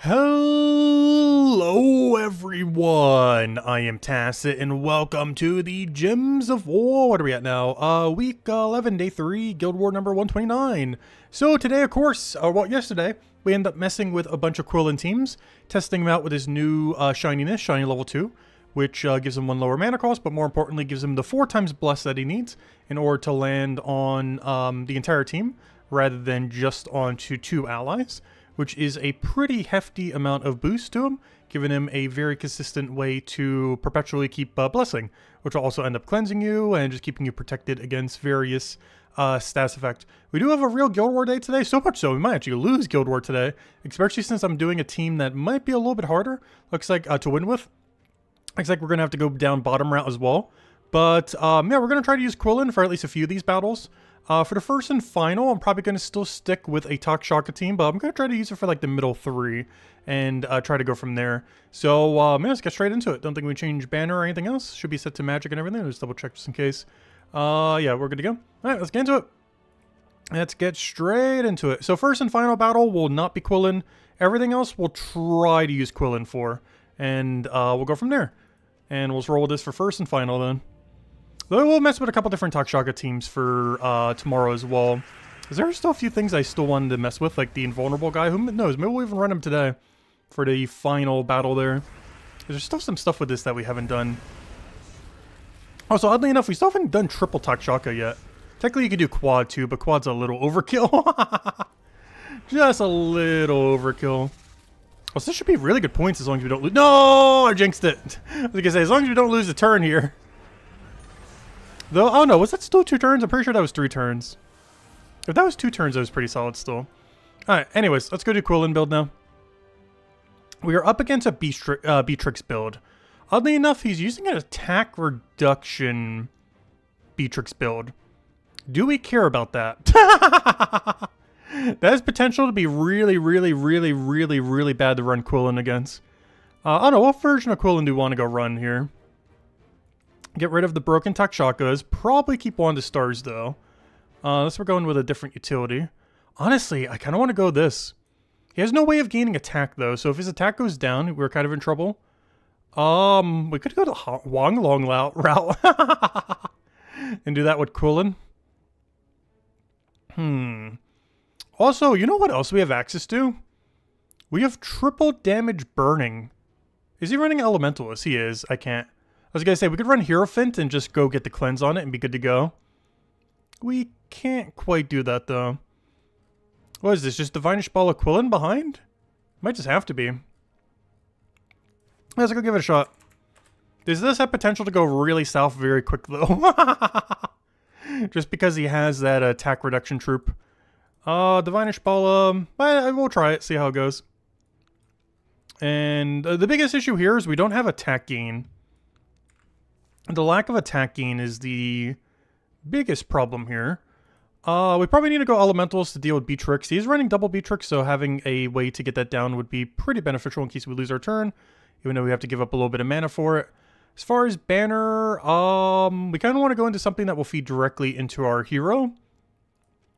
Hello everyone, I am Tacit and welcome to the Gems of War. What are we at now? Week 11, day 3, Guild War number 129. So today, of course, yesterday, we ended up messing with a bunch of Quilin teams, testing them out with his new shininess, shiny level 2, which gives him 1 lower mana cost, but more importantly gives him the 4 times bless that he needs in order to land on the entire team, rather than just onto 2 allies, which is a pretty hefty amount of boost to him, giving him a very consistent way to perpetually keep blessing, which will also end up cleansing you and just keeping you protected against various stats effect. We do have a real Guild War day today, so much so we might actually lose Guild War today, especially since I'm doing a team that might be a little bit harder, looks like, to win with. Looks like we're going to have to go down bottom route as well. But, yeah, we're going to try to use Quilin for at least a few of these battles. For the first and final, I'm probably going to still stick with a Takshaka team, but I'm going to try to use it for like the middle 3 and try to go from there. So, yeah, let's get straight into it. Don't think we change banner or anything else. Should be set to magic and everything. Let's double check just in case. Yeah, we're good to go. All right, let's get into it. Let's get straight into it. So first and final battle will not be Quilin. Everything else we'll try to use Quilin for. And we'll go from there. And we'll just roll with this for first and final then. Though we'll mess with a couple different Takshaka teams for tomorrow as well. Is there still a few things I still wanted to mess with, like the invulnerable guy? Who knows? Maybe we'll even run him today for the final battle there. There's still some stuff with this that we haven't done. Also, oddly enough, we still haven't done triple Takshaka yet. Technically, you could do quad too, but quad's a little overkill. Just a little overkill. Well, so this should be really good points as long as we don't lose. No, I jinxed it. I was gonna say, as long as we don't lose a turn here. Though, oh no, was that still 2 turns? I'm pretty sure that was 3 turns. If that was 2 turns, that was pretty solid still. Alright, anyways, let's go do Quilin build now. We are up against a Beatrix build. Oddly enough, he's using an attack reduction Beatrix build. Do we care about that? That has potential to be really, really, really, really, really bad to run Quilin against. I don't know, what version of Quilin do you want to go run here? Get rid of the broken Takshakas. Probably keep 1 to stars though. Unless we're going with a different utility. Honestly, I kind of want to go this. He has no way of gaining attack though, so if his attack goes down, we're kind of in trouble. We could go the Wang Long route. And do that with Quilin. Also, you know what else we have access to? We have triple damage burning. Is he running Elementalist? He is. I can't. I was gonna say, we could run Hierophant and just go get the cleanse on it and be good to go. We can't quite do that, though. What is this, just Divinish Ball of Quilin behind? Might just have to be. Let's go give it a shot. Does this have potential to go really south very quick, though? Just because he has that attack reduction troop. Divinish Ball, we'll try it, see how it goes. And the biggest issue here is we don't have attack gain. The lack of attack gain is the biggest problem here. We probably need to go Elementals to deal with Beatrix. He's running double Beatrix, so having a way to get that down would be pretty beneficial in case we lose our turn, even though we have to give up a little bit of mana for it. As far as banner, we kind of want to go into something that will feed directly into our hero.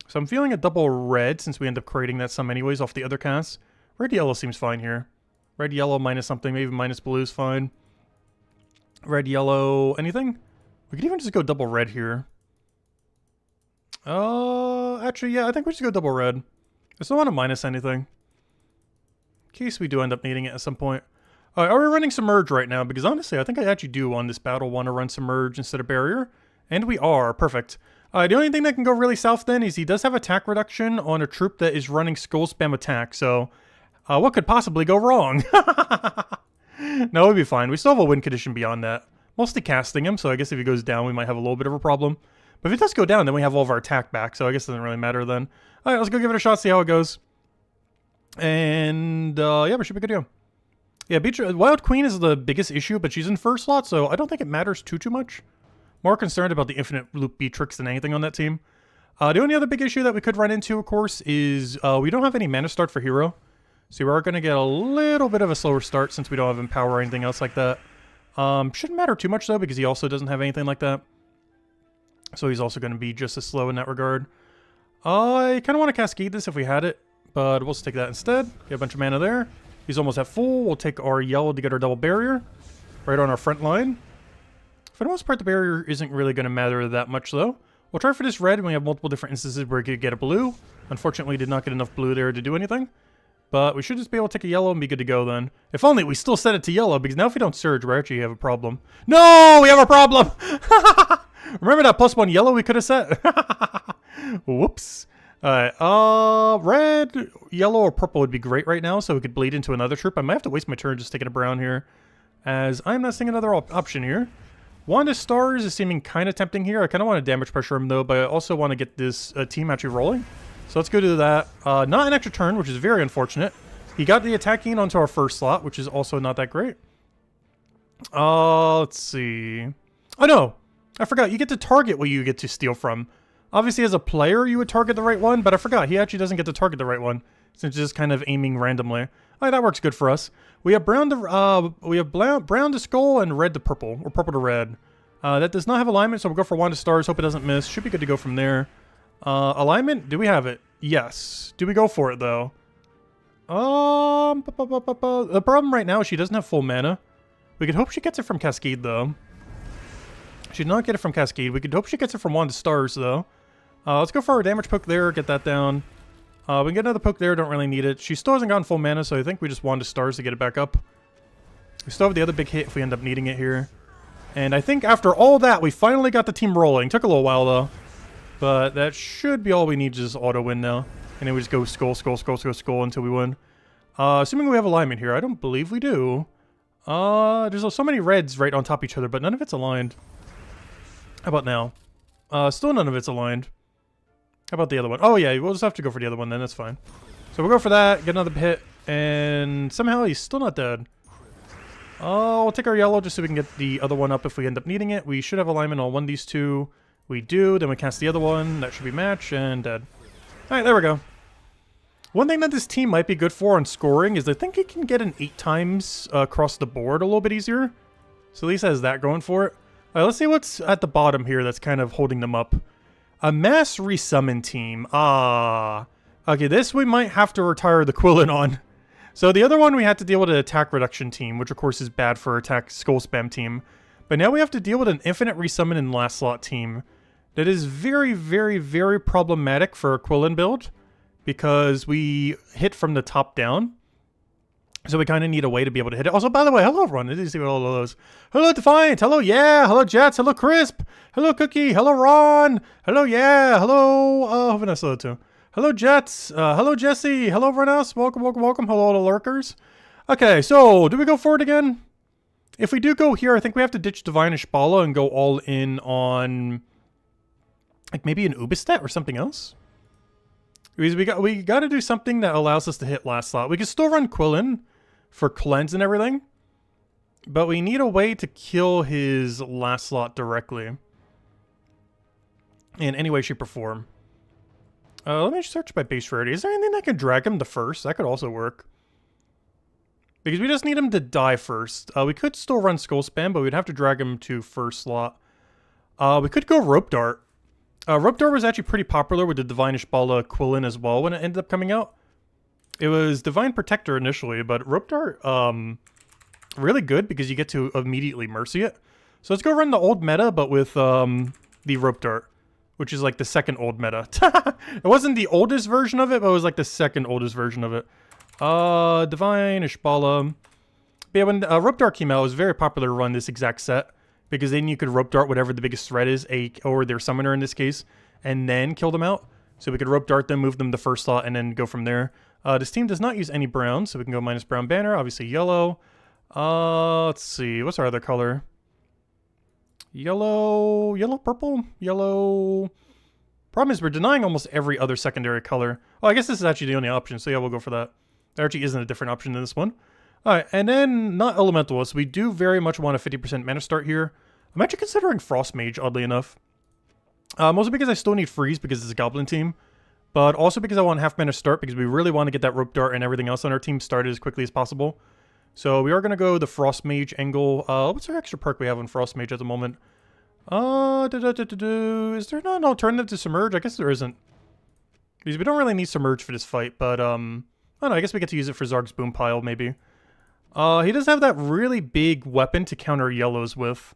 So I'm feeling a double red since we end up creating that sum anyways off the other casts. Red yellow seems fine here. Red yellow minus something, maybe minus blue is fine. Red, yellow, anything? We could even just go double red here. Actually, yeah, I think we should go double red. I still want to minus anything. In case we do end up needing it at some point. Are we running Submerge right now? Because honestly, I think I actually do on this battle want to run Submerge instead of Barrier. And we are. Perfect. The only thing that can go really south then is he does have attack reduction on a troop that is running Skull Spam attack. So, what could possibly go wrong? No, it'll be fine. We still have a win condition beyond that. Mostly casting him, so I guess if he goes down, we might have a little bit of a problem. But if it does go down, then we have all of our attack back, so I guess it doesn't really matter then. Alright, let's go give it a shot, see how it goes. And, yeah, we should be good to go. Yeah, Wild Queen is the biggest issue, but she's in first slot, so I don't think it matters too much. More concerned about the infinite loop Beatrix than anything on that team. The only other big issue that we could run into, of course, is we don't have any mana start for hero. So we are going to get a little bit of a slower start since we don't have Empower or anything else like that. Shouldn't matter too much though because he also doesn't have anything like that. So he's also going to be just as slow in that regard. I kind of want to Cascade this if we had it, but we'll stick that instead. Get a bunch of mana there. He's almost at full. We'll take our yellow to get our double barrier right on our front line. For the most part, the barrier isn't really going to matter that much, though. We'll try for this red, and we have multiple different instances where we could get a blue. Unfortunately, did not get enough blue there to do anything. But we should just be able to take a yellow and be good to go then. If only we still set it to yellow, because now if we don't surge, we actually have a problem. No! We have a problem! Remember that +1 yellow we could have set? Whoops. Alright, red, yellow, or purple would be great right now, so we could bleed into another troop. I might have to waste my turn just taking a brown here, as I'm not seeing another option here. Wand of Stars is seeming kind of tempting here. I kind of want to damage pressure him, though, but I also want to get this team actually rolling. So let's go do that. Not an extra turn, which is very unfortunate. He got the attacking onto our first slot, which is also not that great. Let's see. Oh, no. I forgot. You get to target what you get to steal from. Obviously, as a player, you would target the right one, but I forgot. He actually doesn't get to target the right one, since it's just kind of aiming randomly. All right, that works good for us. We have brown to skull and red to purple, or purple to red. That does not have alignment, so we'll go for Wand of Stars. Hope it doesn't miss. Should be good to go from there. Alignment? Do we have it? Yes. Do we go for it, though? The problem right now is she doesn't have full mana. We could hope she gets it from Cascade, though. She did not get it from Cascade. We could hope she gets it from Wand of Stars, though. Let's go for our damage poke there, get that down. We can get another poke there, don't really need it. She still hasn't gotten full mana, so I think we just Wand of Stars to get it back up. We still have the other big hit if we end up needing it here. And I think after all that, we finally got the team rolling. Took a little while, though. But that should be all we need to just auto-win now. And then we just go skull, skull, skull, skull, skull until we win. Assuming we have alignment here. I don't believe we do. There's so many reds right on top of each other, but none of it's aligned. How about now? Still none of it's aligned. How about the other one? Oh, yeah, we'll just have to go for the other one then. That's fine. So we'll go for that, get another hit, and somehow he's still not dead. We'll take our yellow just so we can get the other one up if we end up needing it. We should have alignment on one of these two. We do. Then we cast the other one. That should be match and dead. All right, there we go. One thing that this team might be good for on scoring is I think it can get an 8 times across the board a little bit easier. So at least has that going for it. All right, let's see what's at the bottom here that's kind of holding them up. A mass resummon team. Okay, this we might have to retire the Quilin on. So the other one we had to deal with an attack reduction team, which of course is bad for attack skull spam team. But now we have to deal with an infinite resummon and last slot team. That is very, very, very problematic for a Quilin build. Because we hit from the top down. So we kind of need a way to be able to hit it. Also, by the way, hello everyone. I didn't see all of those. Hello Defiant. Hello, yeah. Hello Jets. Hello Crisp. Hello Cookie. Hello Ron. Hello, yeah. Hello, Vanessa too. Hello Jets. Hello Jesse. Hello everyone else. Welcome, welcome, welcome. Hello to lurkers. Okay, so do we go for it again? If we do go here, I think we have to ditch Divine Ishbala and go all in on like maybe an Ubistet or something else. Because we got to do something that allows us to hit last slot. We can still run Quilin for cleanse and everything, but we need a way to kill his last slot directly in any way, shape, or form. Let me search by base rarity. Is there anything that can drag him to first? That could also work. Because we just need him to die first. We could still run Skull Spam, but we'd have to drag him to first slot. We could go Rope Dart. Rope Dart was actually pretty popular with the Divine Ishbala Quilin as well when it ended up coming out. It was Divine Protector initially, but Rope Dart, really good because you get to immediately Mercy it. So let's go run the old meta, but with the Rope Dart, which is like the second old meta. It wasn't the oldest version of it, but it was like the second oldest version of it. Divine Ishbala. But yeah, when Rope Dart came out, it was very popular to run this exact set. Because then you could Rope Dart whatever the biggest threat is, or their summoner in this case, and then kill them out. So we could Rope Dart them, move them to first slot, and then go from there. This team does not use any brown, so we can go minus brown banner, obviously yellow. Let's see, what's our other color? Yellow, purple, yellow. Problem is we're denying almost every other secondary color. Oh, I guess this is actually the only option, so yeah, we'll go for that. There actually isn't a different option than this one. Alright, and then not Elementalist. We do very much want a 50% mana start here. I'm actually considering Frost Mage, oddly enough. Mostly because I still need Freeze because it's a Goblin team. But also because I want half mana start because we really want to get that Rope Dart and everything else on our team started as quickly as possible. So we are going to go the Frost Mage angle. What's our extra perk we have on Frost Mage at the moment? Is there not an alternative to Submerge? I guess there isn't. Because we don't really need Submerge for this fight, but Oh no, I guess we get to use it for Zarg's Boom Pile, maybe. He does have that really big weapon to counter yellows with.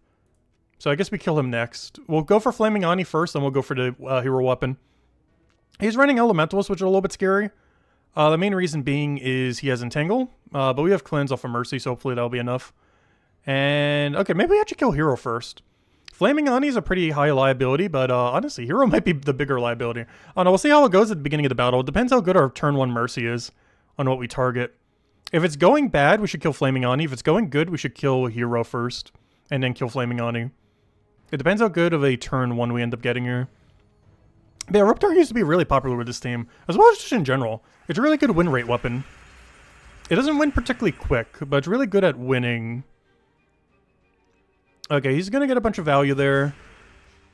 So I guess we kill him next. We'll go for Flaming Ani first, then we'll go for the hero weapon. He's running Elementals, which are a little bit scary. The main reason being is he has Entangle, but we have Cleanse off of Mercy, so hopefully that'll be enough. And, okay, maybe we actually kill Hero first. Flaming Ani is a pretty high liability, but honestly, Hero might be the bigger liability. I don't know, we'll see how it goes at the beginning of the battle. It depends how good our turn 1 Mercy is on what we target. If it's going bad, we should kill Flaming Ani. If it's going good, we should kill Hero first, and then kill Flaming Ani. It depends how good of a turn 1 we end up getting here. But yeah, Reptar used to be really popular with this team, as well as just in general. It's a really good win rate weapon. It doesn't win particularly quick, but it's really good at winning. Okay, he's going to get a bunch of value there.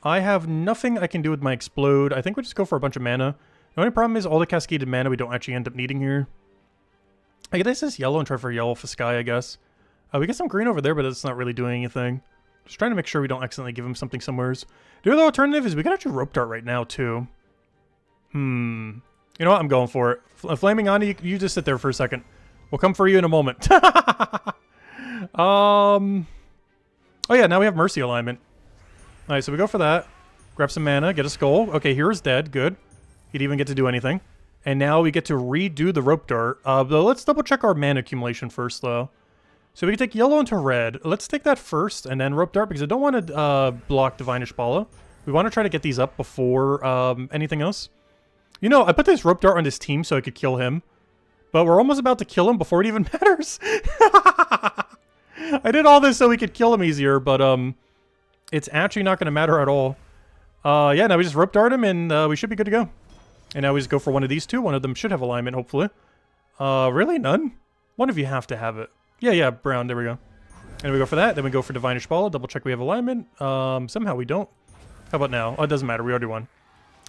I have nothing I can do with my Explode. I think we just go for a bunch of mana. The only problem is all the cascaded mana we don't actually end up needing here. I guess this yellow and try for yellow for Sky, I guess. We get some green over there, but it's not really doing anything. Just trying to make sure we don't accidentally give him something somewheres. The other alternative is we can actually Rope Dart right now, too. You know what? I'm going for it. Flaming Ani, you just sit there for a second. We'll come for you in a moment. Oh yeah, now we have Mercy alignment. Alright, so we go for that. Grab some mana, get a skull. Okay, Hero's dead. Good. He didn't even get to do anything. And now we get to redo the Rope Dart. But let's double check our mana accumulation first, though. So we can take yellow into red. Let's take that first and then Rope Dart, because I don't want to block Divine Ishbala. We want to try to get these up before anything else. You know, I put this Rope Dart on this team so I could kill him. But we're almost about to kill him before it even matters. I did all this so we could kill him easier, but it's actually not going to matter at all. Yeah, now we just Rope Dart him and we should be good to go. And now we just go for one of these two. One of them should have alignment, hopefully. Really? None? One of you have to have it. Yeah, brown. There we go. And we go for that. Then we go for Divine Ishbala. Double check we have alignment. Somehow we don't. How about now? Oh, it doesn't matter. We already won.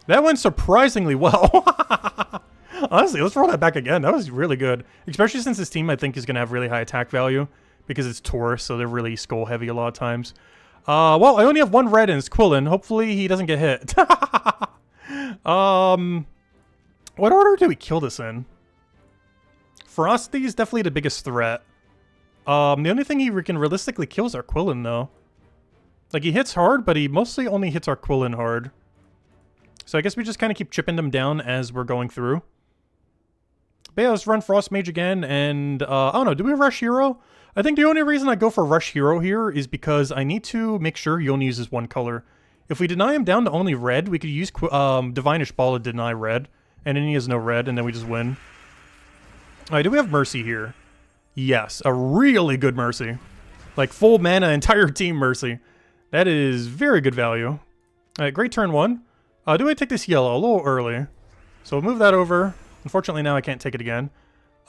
That went surprisingly well. Honestly, let's roll that back again. That was really good. Especially since this team, I think, is going to have really high attack value. Because it's Taurus, so they're really skull heavy a lot of times. Well, I only have one red and it's Quilin. Hopefully he doesn't get hit. What order do we kill this in? Ferocity is definitely the biggest threat. The only thing he can realistically kill is our Quilin, though. Like, he hits hard, but he mostly only hits our Quilin hard. So I guess we just kind of keep chipping them down as we're going through. But yeah, let's run Frost Mage again, and, I don't know, do we rush Hero? I think the only reason I go for Rush Hero here is because I need to make sure he only uses one color. If we deny him down to only red, we could use Divine Ishbala to deny red, and then he has no red, and then we just win. Alright, do we have Mercy here? Yes, a really good Mercy. Like, full mana, entire team Mercy. That is very good value. Alright, great turn 1. Do I take this yellow? A little early. So we'll move that over. Unfortunately, now I can't take it again.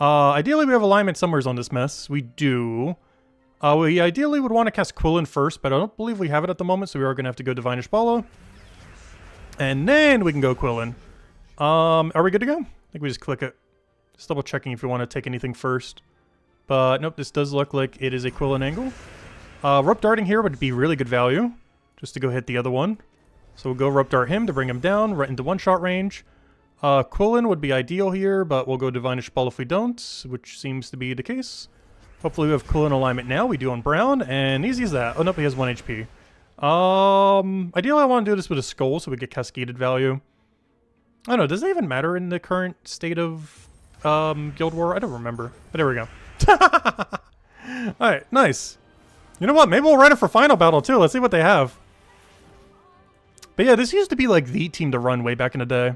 Ideally, we have alignment somewhere on this mess. We do. We ideally would want to cast Quilin first, but I don't believe we have it at the moment, so we are going to have to go Divine Ishbala. And then we can go Quilin. Are we good to go? I think we just click it. Just double checking if we want to take anything first. But nope, this does look like it is a Quilin angle. Rope Darting here would be really good value, just to go hit the other one. So we'll go Rope Dart him to bring him down, right into one-shot range. Quilin would be ideal here, but we'll go Divine Ishbala if we don't, which seems to be the case. Hopefully we have Quilin alignment now. We do on brown, and easy as that. Oh, nope, he has 1 HP. Ideally I want to do this with a skull so we get cascaded value. I don't know, does it even matter in the current state of Guild War? I don't remember, but there we go. Alright, nice. You know what, maybe we'll run it for Final Battle too. Let's see what they have. But yeah, this used to be like the team to run way back in the day.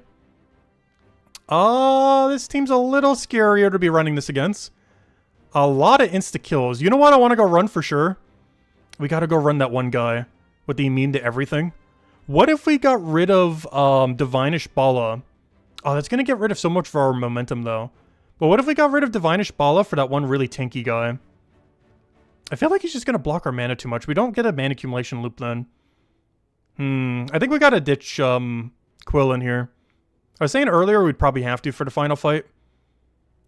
This team's a little scarier to be running this against. A lot of insta-kills. You know what I want to go run for sure? We gotta go run that one guy with the immune to everything. What if we got rid of Divine Ishbala? Oh, that's gonna get rid of so much of our momentum though. But what if we got rid of Divine Ishbala for that one really tanky guy? I feel like he's just gonna block our mana too much. We don't get a mana accumulation loop then. I think we gotta ditch Quilin here. I was saying earlier we'd probably have to for the final fight.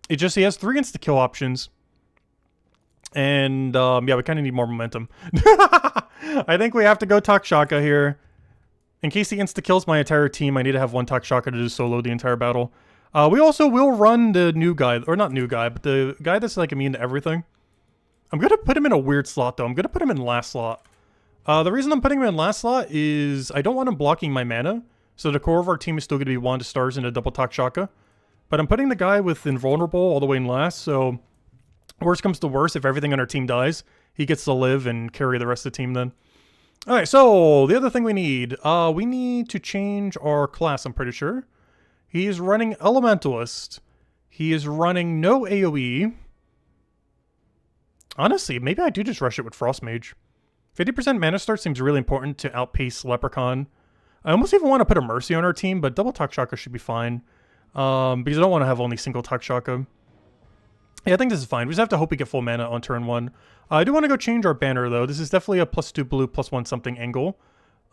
It just, he has 3 insta-kill options. And, yeah, we kind of need more momentum. I think we have to go Takshaka here. In case he insta-kills my entire team, I need to have one Takshaka to do solo the entire battle. We also will run the new guy, or not new guy, but the guy that's like immune to everything. I'm gonna put him in a weird slot though. I'm gonna put him in last slot. The reason I'm putting him in last slot is I don't want him blocking my mana, so the core of our team is still gonna be Wanda Stars and a double Takshaka. But I'm putting the guy with Invulnerable all the way in last, so worst comes to worst, if everything on our team dies, he gets to live and carry the rest of the team then. Alright, so the other thing we need to change our class, I'm pretty sure. He's running Elementalist. He is running no AoE. Honestly, maybe I do just rush it with Frost Mage. 50% mana start seems really important to outpace Leprechaun. I almost even want to put a Mercy on our team, but double Takshaka should be fine. Because I don't want to have only single Takshaka. Yeah, I think this is fine. We just have to hope we get full mana on turn 1. I do want to go change our banner, though. This is definitely a +2 blue, +1 something angle.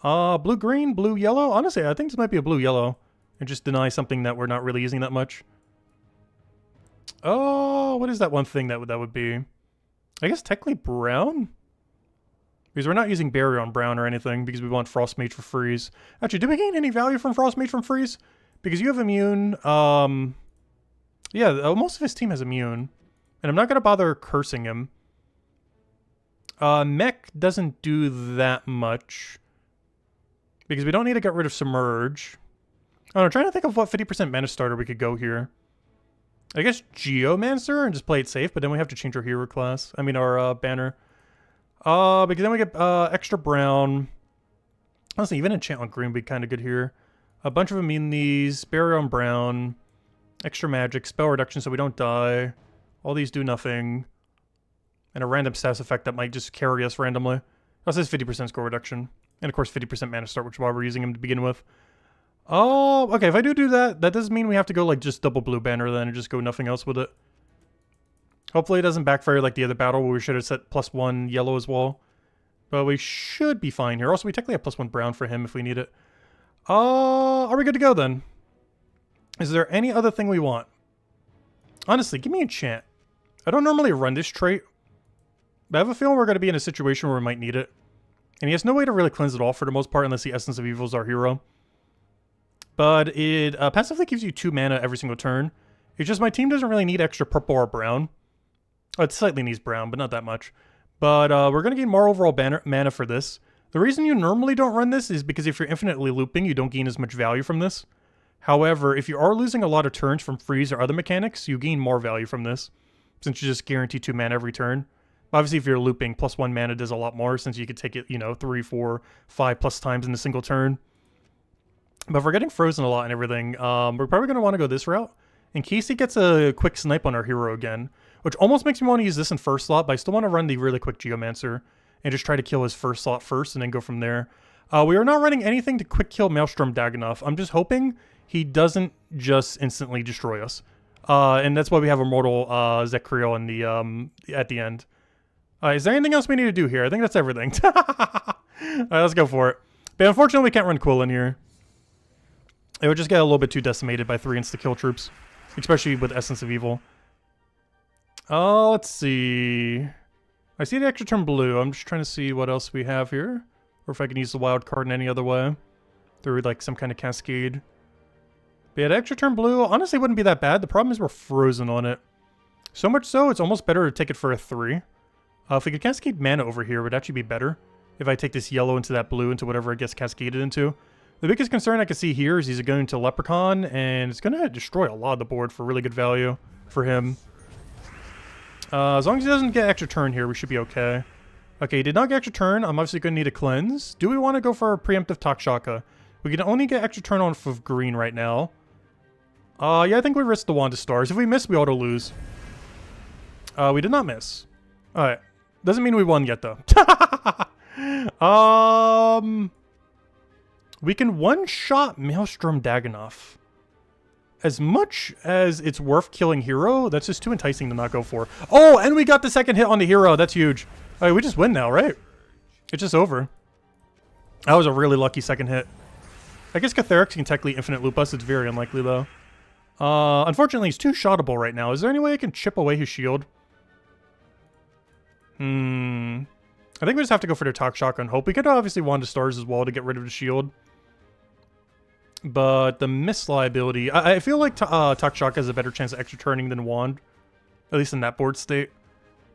Blue-green, blue-yellow? Honestly, I think this might be a blue-yellow. And just deny something that we're not really using that much. Oh, what is that one thing that would be? I guess technically brown? Because we're not using barrier on brown or anything, because we want Frost Mage for freeze. Actually, do we gain any value from Frost Mage from freeze? Because you have immune, yeah, most of his team has immune. And I'm not going to bother cursing him. Mech doesn't do that much. Because we don't need to get rid of Submerge. I don't know, trying to think of what 50% mana starter we could go here. I guess Geomancer and just play it safe, but then we have to change our hero class. I mean, our banner. Because then we get extra brown. Honestly, even enchant on green would be kind of good here. A bunch of immunities, barrier on brown, extra magic, spell reduction so we don't die. All these do nothing. And a random status effect that might just carry us randomly. That says 50% score reduction. And of course 50% mana start, which is why we're using him to begin with. Oh, okay, if I do that, that doesn't mean we have to go like just double blue banner then and just go nothing else with it. Hopefully it doesn't backfire like the other battle where we should have set +1 yellow as well. But we should be fine here. Also, we technically have +1 brown for him if we need it. Are we good to go then? Is there any other thing we want? Honestly, give me enchant. I don't normally run this trait, but I have a feeling we're going to be in a situation where we might need it. And he has no way to really cleanse it off for the most part unless the Essence of Evil is our hero. But it passively gives you 2 mana every single turn. It's just my team doesn't really need extra purple or brown. Oh, it slightly needs brown, but not that much. But we're going to gain more overall mana for this. The reason you normally don't run this is because if you're infinitely looping, you don't gain as much value from this. However, if you are losing a lot of turns from freeze or other mechanics, you gain more value from this, since you just guarantee 2 mana every turn. Obviously, if you're looping, +1 mana does a lot more, since you could take it, you know, 3, 4, 5+ times in a single turn. But if we're getting frozen a lot and everything, we're probably going to want to go this route, in case he gets a quick snipe on our hero again, which almost makes me want to use this in first slot, but I still want to run the really quick Geomancer and just try to kill his first slot first and then go from there. We are not running anything to quick kill Maelstrom Dagannoth. I'm just hoping he doesn't just instantly destroy us. And that's why we have Immortal Zekriel in the, at the end. Is there anything else we need to do here? I think that's everything. Alright, let's go for it. But unfortunately, we can't run Quilin here. It would just get a little bit too decimated by 3 insta-kill troops. Especially with Essence of Evil. Let's see. I see the extra turn blue. I'm just trying to see what else we have here. Or if I can use the wild card in any other way. Through like some kind of cascade. But yeah, the extra turn blue honestly wouldn't be that bad. The problem is we're frozen on it. So much so, it's almost better to take it for a 3. If we could cascade mana over here, it would actually be better. If I take this yellow into that blue into whatever it gets cascaded into. The biggest concern I can see here is he's going to Leprechaun, and it's going to destroy a lot of the board for really good value for him. As long as he doesn't get extra turn here, we should be okay. Okay, he did not get extra turn. I'm obviously going to need a cleanse. Do we want to go for a preemptive Takshaka? We can only get extra turn off of green right now. Yeah, I think we risked the Wand of Stars. If we miss, we auto lose. We did not miss. Alright. Doesn't mean we won yet, though. We can one-shot Maelstrom Dagannoth. As much as it's worth killing hero, that's just too enticing to not go for. Oh, and we got the second hit on the hero. That's huge. Alright, we just win now, right? It's just over. That was a really lucky second hit. I guess Catharix can technically infinite loop us. It's very unlikely, though. Unfortunately, he's too shottable right now. Is there any way I can chip away his shield? I think we just have to go for the Takshaka and hope. We could obviously Wand of Stars as well to get rid of the shield. But the miss liability, I feel like Takshaka has a better chance of extra turning than Wand. At least in that board state.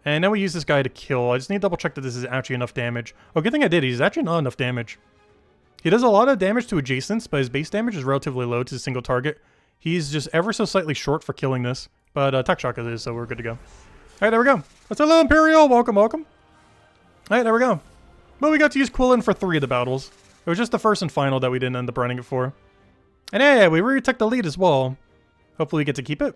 And now we use this guy to kill. I just need to double check that this is actually enough damage. Oh, good thing I did. He's actually not enough damage. He does a lot of damage to adjacents, but his base damage is relatively low to a single target. He's just ever so slightly short for killing this. But Takshaka is, so we're good to go. Alright, there we go. Let's hello, Imperial. Welcome, welcome. Alright, there we go. But we got to use Quilin for 3 of the battles. It was just the first and final that we didn't end up running it for. And hey, we really took the lead as well. Hopefully we get to keep it.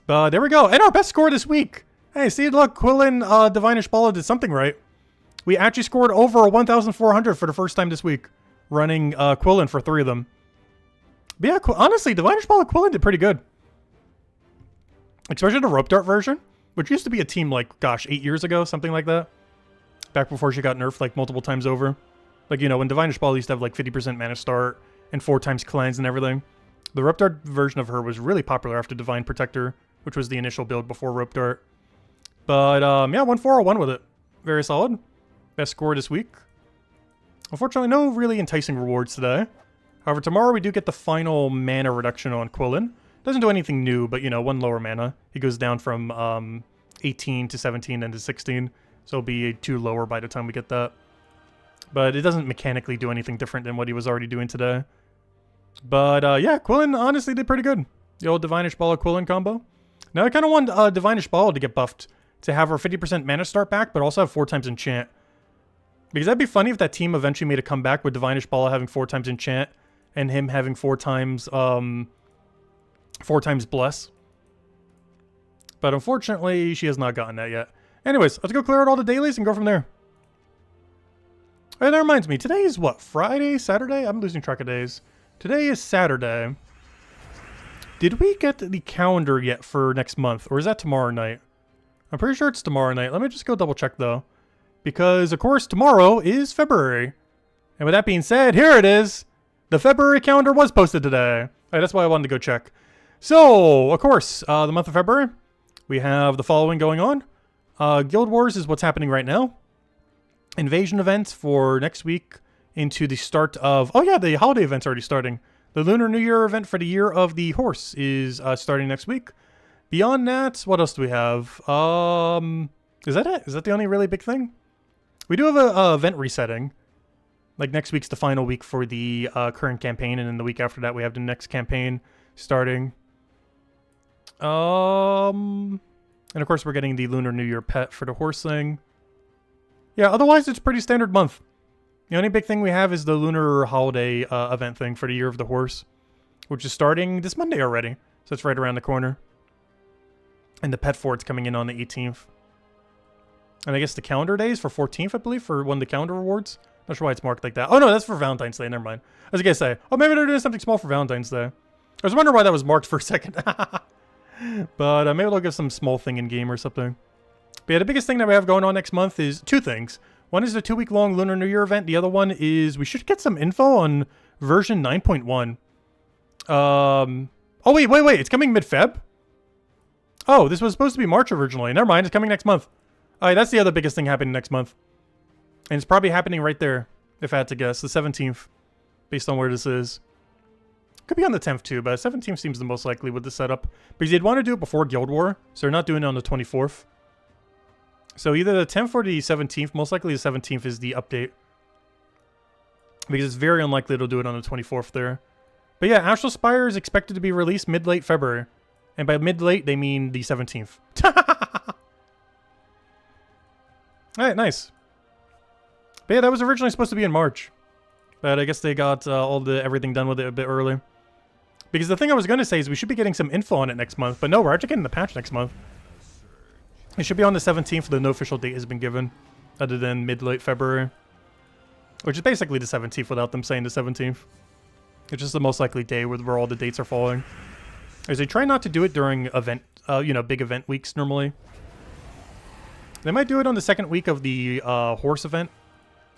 But there we go. And our best score this week. Hey, see, look, Quilin, Divinish Bala did something right. We actually scored over 1,400 for the first time this week. Running Quilin for 3 of them. But yeah, honestly, Divinish Bala Quilin did pretty good. Especially the Rope Dart version, which used to be a team like, gosh, 8 years ago, something like that. Back before she got nerfed like multiple times over. Like, you know, when Divinish Bala used to have like 50% mana start and 4 times cleanse and everything. The Rope Dart version of her was really popular after Divine Protector, which was the initial build before Rope Dart. But, yeah, 1-4-1 with it. Very solid. Best score this week. Unfortunately, no really enticing rewards today. However, tomorrow we do get the final mana reduction on Quilin. Doesn't do anything new, but, you know, 1 lower mana. He goes down from 18 to 17 and to 16. So it'll be 2 lower by the time we get that. But it doesn't mechanically do anything different than what he was already doing today. But, yeah, Quilin honestly did pretty good. The old Divinish Bala Quilin combo. Now I kind of want Divinish Bala to get buffed. To have her 50% mana start back, but also have 4 times enchant. Because that'd be funny if that team eventually made a comeback with Divinish Bala having 4 times enchant. And him having 4 times bless. But unfortunately, she has not gotten that yet. Anyways, let's go clear out all the dailies and go from there. Alright, that reminds me. Today is what? Friday? Saturday? I'm losing track of days. Today is Saturday. Did we get the calendar yet for next month? Or is that tomorrow night? I'm pretty sure it's tomorrow night. Let me just go double check though. Because, of course, tomorrow is February. And with that being said, here it is. The February calendar was posted today. Alright, that's why I wanted to go check. So, of course, the month of February, we have the following going on. Guild Wars is what's happening right now. Invasion events for next week into the start of... Oh yeah, the holiday event's already starting. The Lunar New Year event for the Year of the Horse is starting next week. Beyond that, what else do we have? Is that it? Is that the only really big thing? We do have a event resetting. Like next week's the final week for the current campaign, and then the week after that we have the next campaign starting. And of course we're getting the Lunar New Year pet for the horse thing. Yeah, otherwise it's a pretty standard month. The only big thing we have is the Lunar Holiday event thing for the Year of the Horse, which is starting this Monday already. So it's right around the corner. And the pet for it's coming in on the 18th. And I guess the calendar days for 14th, I believe, for one of the calendar rewards. Not sure why it's marked like that. Oh no, that's for Valentine's Day, never mind. I was gonna say, oh, maybe they're doing something small for Valentine's Day. I was wondering why that was marked for a second. But maybe they'll give some small thing in game or something. But yeah, the biggest thing that we have going on next month is 2 things. One is the 2-week-long Lunar New Year event. The other one is we should get some info on version 9.1. Oh, wait. It's coming mid-Feb? Oh, this was supposed to be March originally. Never mind, it's coming next month. Alright, that's the other biggest thing happening next month. And it's probably happening right there, if I had to guess. The 17th, based on where this is. Could be on the 10th too, but 17th seems the most likely with the setup. Because they'd want to do it before Guild War, so they're not doing it on the 24th. So either the 10th or the 17th. Most likely the 17th is the update. Because it's very unlikely they'll do it on the 24th there. But yeah, Astral Spire is expected to be released mid-late February. And by mid-late, they mean the 17th. Alright, nice. But yeah, that was originally supposed to be in March. But I guess they got everything done with it a bit early. Because the thing I was going to say is we should be getting some info on it next month. But no, we're actually getting the patch next month. It should be on the 17th, though no official date has been given. Other than mid-late February. Which is basically the 17th without them saying the 17th. It's just the most likely day where all the dates are falling. As they try not to do it during event, big event weeks normally. They might do it on the second week of the horse event.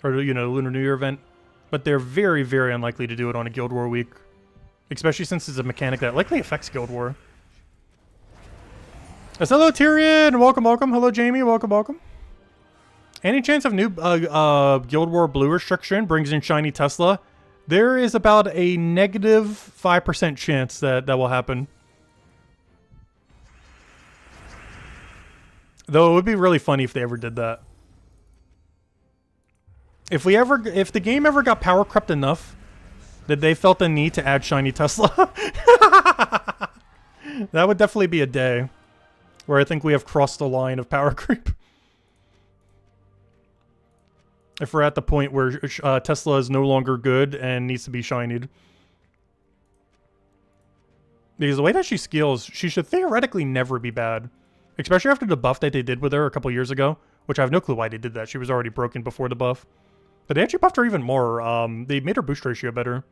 Or, Lunar New Year event. But they're very, very unlikely to do it on a Guild War week. Especially since it's a mechanic that likely affects Guild War. Yes, hello Tyrion! Welcome. Hello Jamie, welcome. Any chance of new Guild War Blue restriction brings in Shiny Tesla? There is about a negative 5% chance that that will happen. Though it would be really funny if they ever did that. If the game ever got power crept enough that they felt the need to add shiny Tesla, that would definitely be a day where I think we have crossed the line of power creep. If we're at the point where Tesla is no longer good and needs to be shinied. Because the way that she skills, she should theoretically never be bad. Especially after the buff that they did with her a couple years ago. Which I have no clue why they did that. She was already broken before the buff. But they actually buffed her even more. They made her boost ratio better.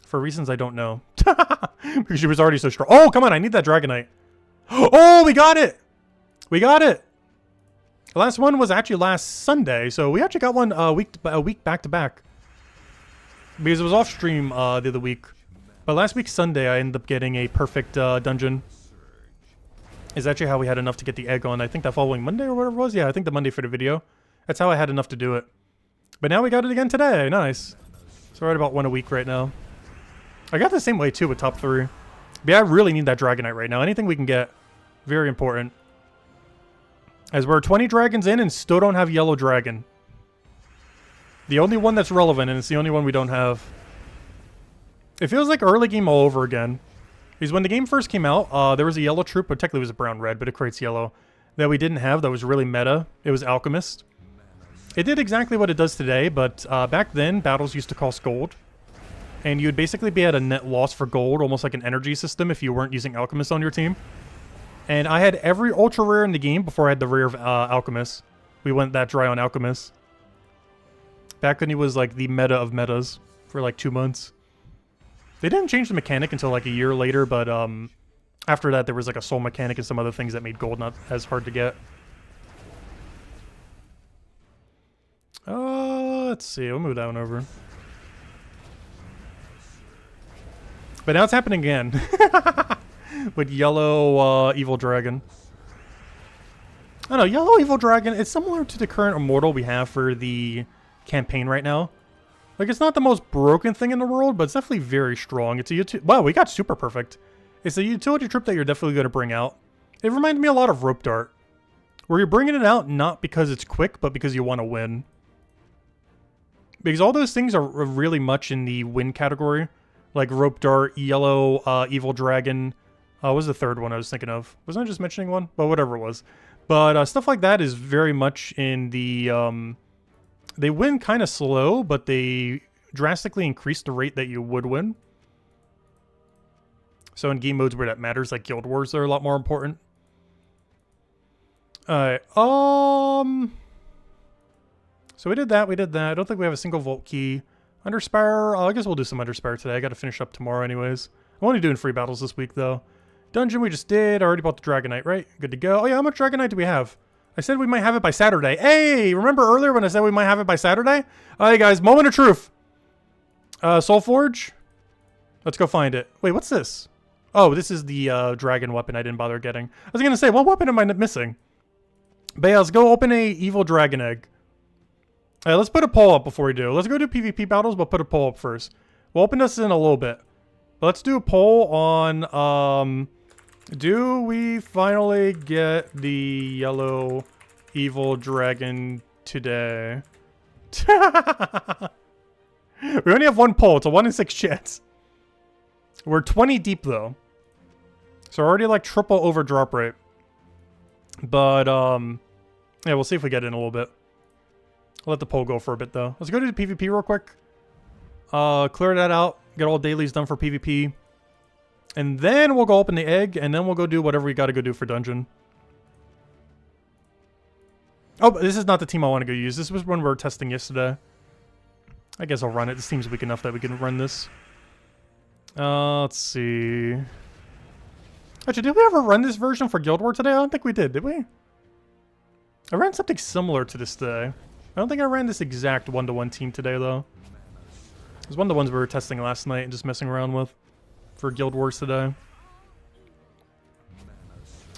For reasons I don't know. Because she was already so strong. Oh, come on, I need that Dragonite. Oh, we got it! We got it! The last one was actually last Sunday, so we actually got one a week back to back. Because it was off stream the other week. But last week Sunday I ended up getting a perfect dungeon. Is actually how we had enough to get the egg on. I think that following Monday or whatever it was. Yeah, I think the Monday for the video. That's how I had enough to do it. But now we got it again today. Nice. So we're at about one a week right now. I got the same way too with top 3. But yeah, I really need that Dragonite right now. Anything we can get. Very important. As we're 20 dragons in and still don't have Yellow Dragon. The only one that's relevant, and it's the only one we don't have. It feels like early game all over again. Because when the game first came out, there was a yellow troop, but technically it was a brown-red, but it creates yellow, that we didn't have that was really meta. It was Alchemist. It did exactly what it does today, but back then, battles used to cost gold. And you'd basically be at a net loss for gold, almost like an energy system if you weren't using Alchemist on your team. And I had every ultra rare in the game before I had the rare of Alchemist. We went that dry on Alchemist. Back when he was like the meta of metas for like 2 months. They didn't change the mechanic until like a year later, but after that there was like a soul mechanic and some other things that made gold not as hard to get. Let's see, we'll move that one over. But now it's happening again. With yellow evil dragon. I don't know, yellow evil dragon, it's similar to the current immortal we have for the campaign right now. Like, it's not the most broken thing in the world, but it's definitely very strong. It's a wow, we got super perfect. It's a utility trip that you're definitely going to bring out. It reminded me a lot of Rope Dart, where you're bringing it out not because it's quick, but because you want to win. Because all those things are really much in the win category. Like Rope Dart, yellow evil dragon. What was the third one I was thinking of? Wasn't I just mentioning one? Well, whatever it was. But stuff like that is very much in the... they win kind of slow, but they drastically increase the rate that you would win. So in game modes where that matters, like Guild Wars, they're a lot more important. Alright, so we did that, I don't think we have a single Volt Key. Underspire, I guess we'll do some Underspire today. I gotta finish up tomorrow anyways. I'm only doing free battles this week, though. Dungeon we just did. I already bought the Dragonite, right? Good to go. Oh yeah, how much Dragonite do we have? I said we might have it by Saturday. Hey, remember earlier when I said we might have it by Saturday? Alright guys, moment of truth. Soul Forge? Let's go find it. Wait, what's this? Oh, this is the dragon weapon I didn't bother getting. I was gonna say, what weapon am I missing? But yeah, let's go open a evil dragon egg. Alright, let's put a poll up before we do. Let's go do PvP battles, but put a poll up first. We'll open this in a little bit. But let's do a poll on, do we finally get the yellow evil dragon today? We only have one poll. It's a 1 in 6 chance. We're 20 deep, though. So we're already, like, triple over drop rate. But, yeah, we'll see if we get in a little bit. I'll let the poll go for a bit, though. Let's go to the PvP real quick. Clear that out. Get all dailies done for PvP. And then we'll go open the egg, and then we'll go do whatever we gotta go do for dungeon. Oh, but this is not the team I want to go use. This was one we were testing yesterday. I guess I'll run it. This team's weak enough that we can run this. Let's see. Actually, did we ever run this version for Guild War today? I don't think we did we? I ran something similar to this today. I don't think I ran this exact one-to-one team today, though. It was one of the ones we were testing last night and just messing around with for Guild Wars today.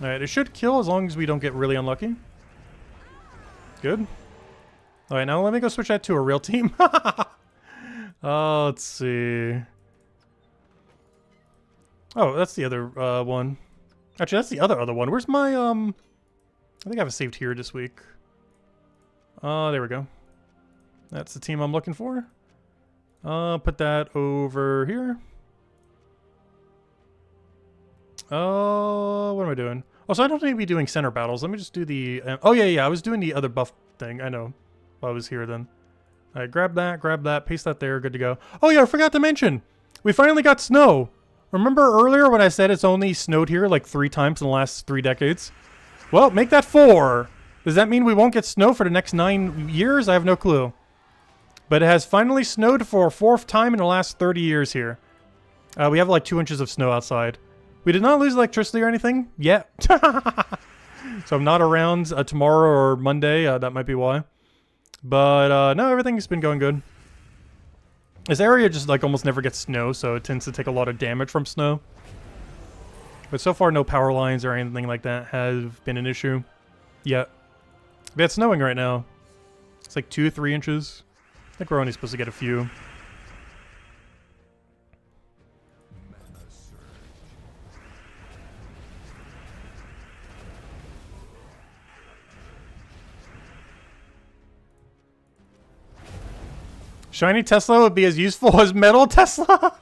Alright, it should kill as long as we don't get really unlucky. Good. Alright, now let me go switch that to a real team. Let's see. Oh, that's the other one. Actually, that's the other one. Where's my I think I have it saved here this week. There we go. That's the team I'm looking for. Put that over here. What am I doing? Oh, so I don't need to be doing center battles. Let me just do the... oh, yeah, I was doing the other buff thing. I know. I was here then. All right, grab that, paste that there. Good to go. Oh, yeah, I forgot to mention. We finally got snow. Remember earlier when I said it's only snowed here like 3 times in the last 3 decades? Well, make that 4. Does that mean we won't get snow for the next 9 years? I have no clue. But it has finally snowed for a 4th time in the last 30 years here. We have like 2 inches of snow outside. We did not lose electricity or anything yet. So I'm not around tomorrow or Monday. That might be why. But no, everything's been going good. This area just like almost never gets snow, so it tends to take a lot of damage from snow. But so far, no power lines or anything like that have been an issue yet. But it's snowing right now. It's like 2-3 inches. I think we're only supposed to get a few. Shiny Tesla would be as useful as metal Tesla?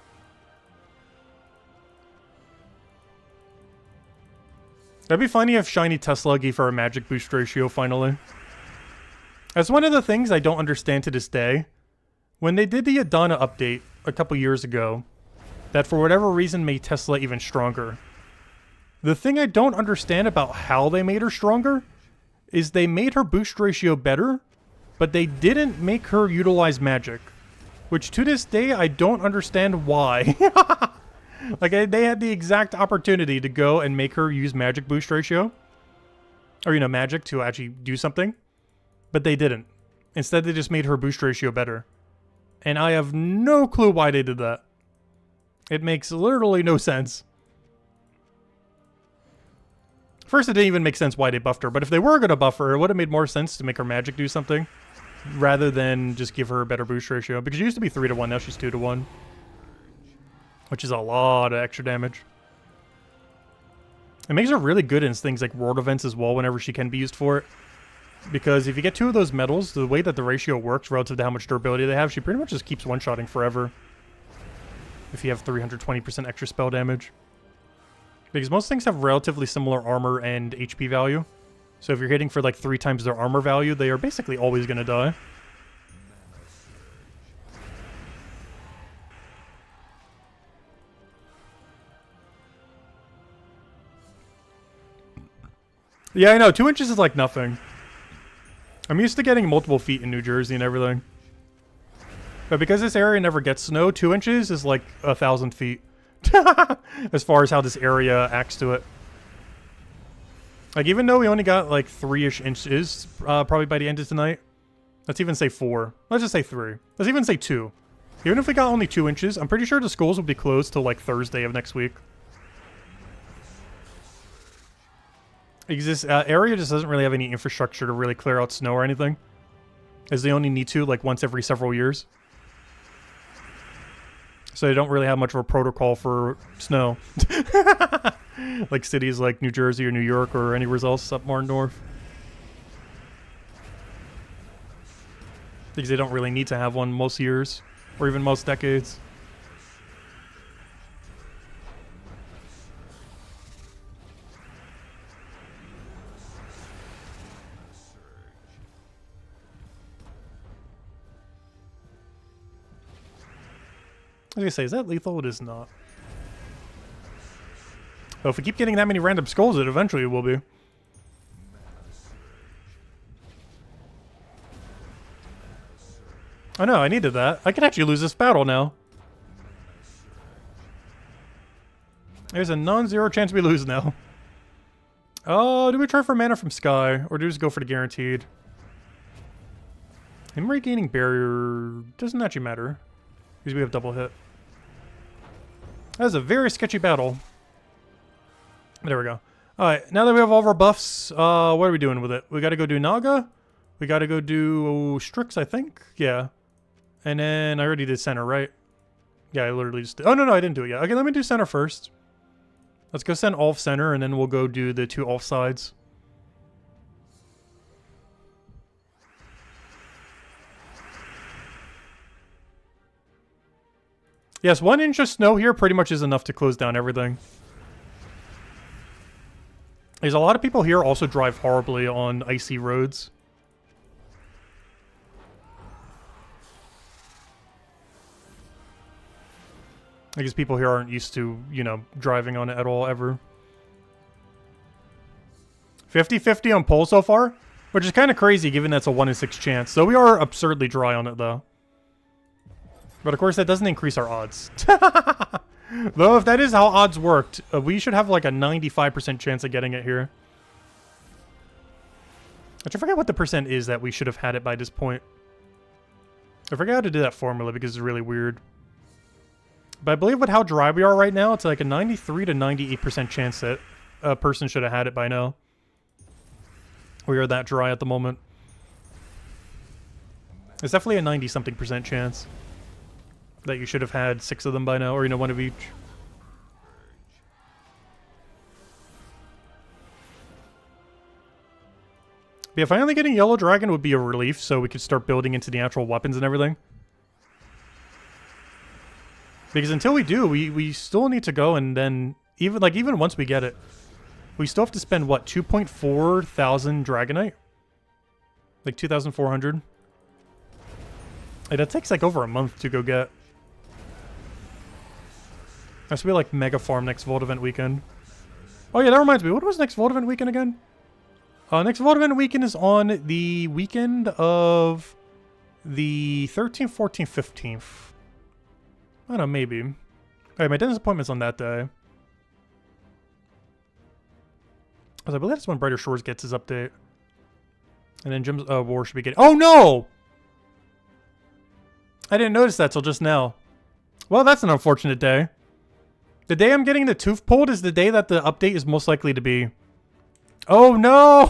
That'd be funny if Shiny Tesla gave her a magic boost ratio finally. That's one of the things I don't understand to this day. When they did the Adana update a couple years ago, that for whatever reason made Tesla even stronger. The thing I don't understand about how they made her stronger is they made her boost ratio better, but they didn't make her utilize magic. Which to this day, I don't understand why. Like, they had the exact opportunity to go and make her use magic boost ratio. Or, you know, magic to actually do something. But they didn't. Instead, they just made her boost ratio better. And I have no clue why they did that. It makes literally no sense. First, it didn't even make sense why they buffed her. But if they were going to buff her, it would have made more sense to make her magic do something. Rather than just give her a better boost ratio. Because she used to be 3-1, now she's 2-1. Which is a lot of extra damage. It makes her really good in things like world events as well, whenever she can be used for it. Because if you get 2 of those medals, the way that the ratio works relative to how much durability they have, she pretty much just keeps one-shotting forever. If you have 320% extra spell damage. Because most things have relatively similar armor and HP value. So if you're hitting for like 3 times their armor value, they are basically always going to die. Yeah, I know. 2 inches is like nothing. I'm used to getting multiple feet in New Jersey and everything. But because this area never gets snow, 2 inches is like 1,000 feet. As far as how this area acts to it. Like, even though we only got like 3-ish inches, probably by the end of tonight. Let's even say 4. Let's just say 3. Let's even say 2. Even if we got only 2 inches, I'm pretty sure the schools will be closed till like Thursday of next week. Because this area just doesn't really have any infrastructure to really clear out snow or anything. As they only need to, like, once every several years. So they don't really have much of a protocol for snow. Like cities like New Jersey or New York or anywhere else up more north. Because they don't really need to have one most years. Or even most decades. I was gonna say, is that lethal? It is not. Oh, if we keep getting that many random skulls, it eventually will be. Oh no, I needed that. I could actually lose this battle now. There's a non-zero chance we lose now. Oh, do we try for mana from Sky? Or do we just go for the guaranteed? Him regaining barrier doesn't actually matter. Because we have double hit. That was a very sketchy battle. There we go. Alright, now that we have all of our buffs, what are we doing with it? We gotta go do Naga. We gotta go do Strix, I think. Yeah. And then I already did center, right? Yeah, I literally just did. Oh, no, I didn't do it yet. Okay, let me do center first. Let's go send off center, and then we'll go do the 2 off sides. Yes, 1 inch of snow here pretty much is enough to close down everything. There's a lot of people here also drive horribly on icy roads. I guess people here aren't used to, you know, driving on it at all, ever. 50-50 on pole so far, which is kind of crazy given that's a 1 in 6 chance. So we are absurdly dry on it, though. But of course, that doesn't increase our odds. Though, if that is how odds worked, we should have like a 95% chance of getting it here. I forget what the percent is that we should have had it by this point. I forget how to do that formula because it's really weird. But I believe with how dry we are right now, it's like a 93 to 98% chance that a person should have had it by now. We are that dry at the moment. It's definitely a 90-something% chance that you should have had 6 of them by now, or, you know, 1 of each. But yeah, finally getting Yellow Dragon would be a relief, so we could start building into the actual weapons and everything. Because until we do, we still need to go, and then even once we get it, we still have to spend what, 2.4 thousand Dragonite? Like 2,400? Like, that takes like over a month to go get. That's gonna be like mega farm next Vault Event weekend. Oh yeah, that reminds me. What was next Vault Event weekend again? Next Vault Event weekend is on the weekend of the 13th, 14th, 15th. I don't know, maybe. Alright, my dentist appointment's on that day. I believe that's when Brighter Shores gets his update. And then Jim's War should be getting... Oh no! I didn't notice that till just now. Well, that's an unfortunate day. The day I'm getting the tooth pulled is the day that the update is most likely to be. Oh no!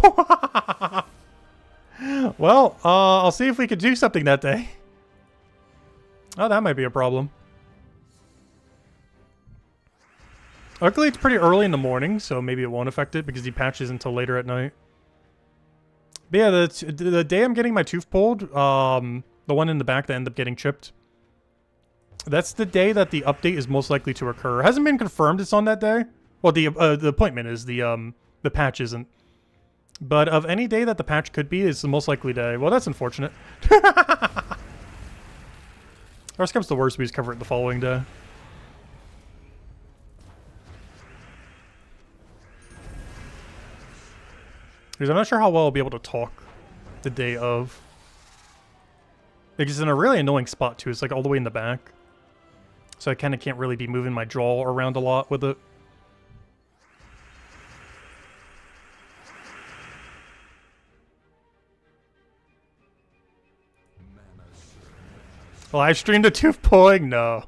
Well, I'll see if we could do something that day. Oh, that might be a problem. Luckily, it's pretty early in the morning, so maybe it won't affect it because he patches until later at night. But yeah, the day I'm getting my tooth pulled, the one in the back that ended up getting chipped, that's the day that the update is most likely to occur. It hasn't been confirmed it's on that day. Well, the appointment is, the patch isn't. But of any day that the patch could be, is the most likely day. Well, that's unfortunate. Worst comes to worst, we just cover it the following day. Because I'm not sure how well I'll be able to talk the day of. Because it's in a really annoying spot, too. It's like all the way in the back. So I kind of can't really be moving my jaw around a lot with it. Live stream the tooth pulling? No.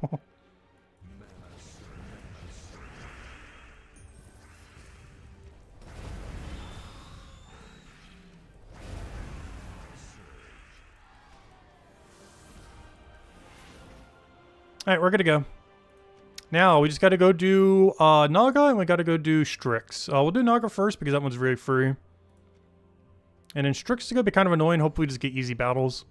Alright, we're good to go. Now, we just gotta go do Naga, and we gotta go do Strix. We'll do Naga first, because that one's really free. And then Strix is gonna be kind of annoying. Hopefully we just get easy battles.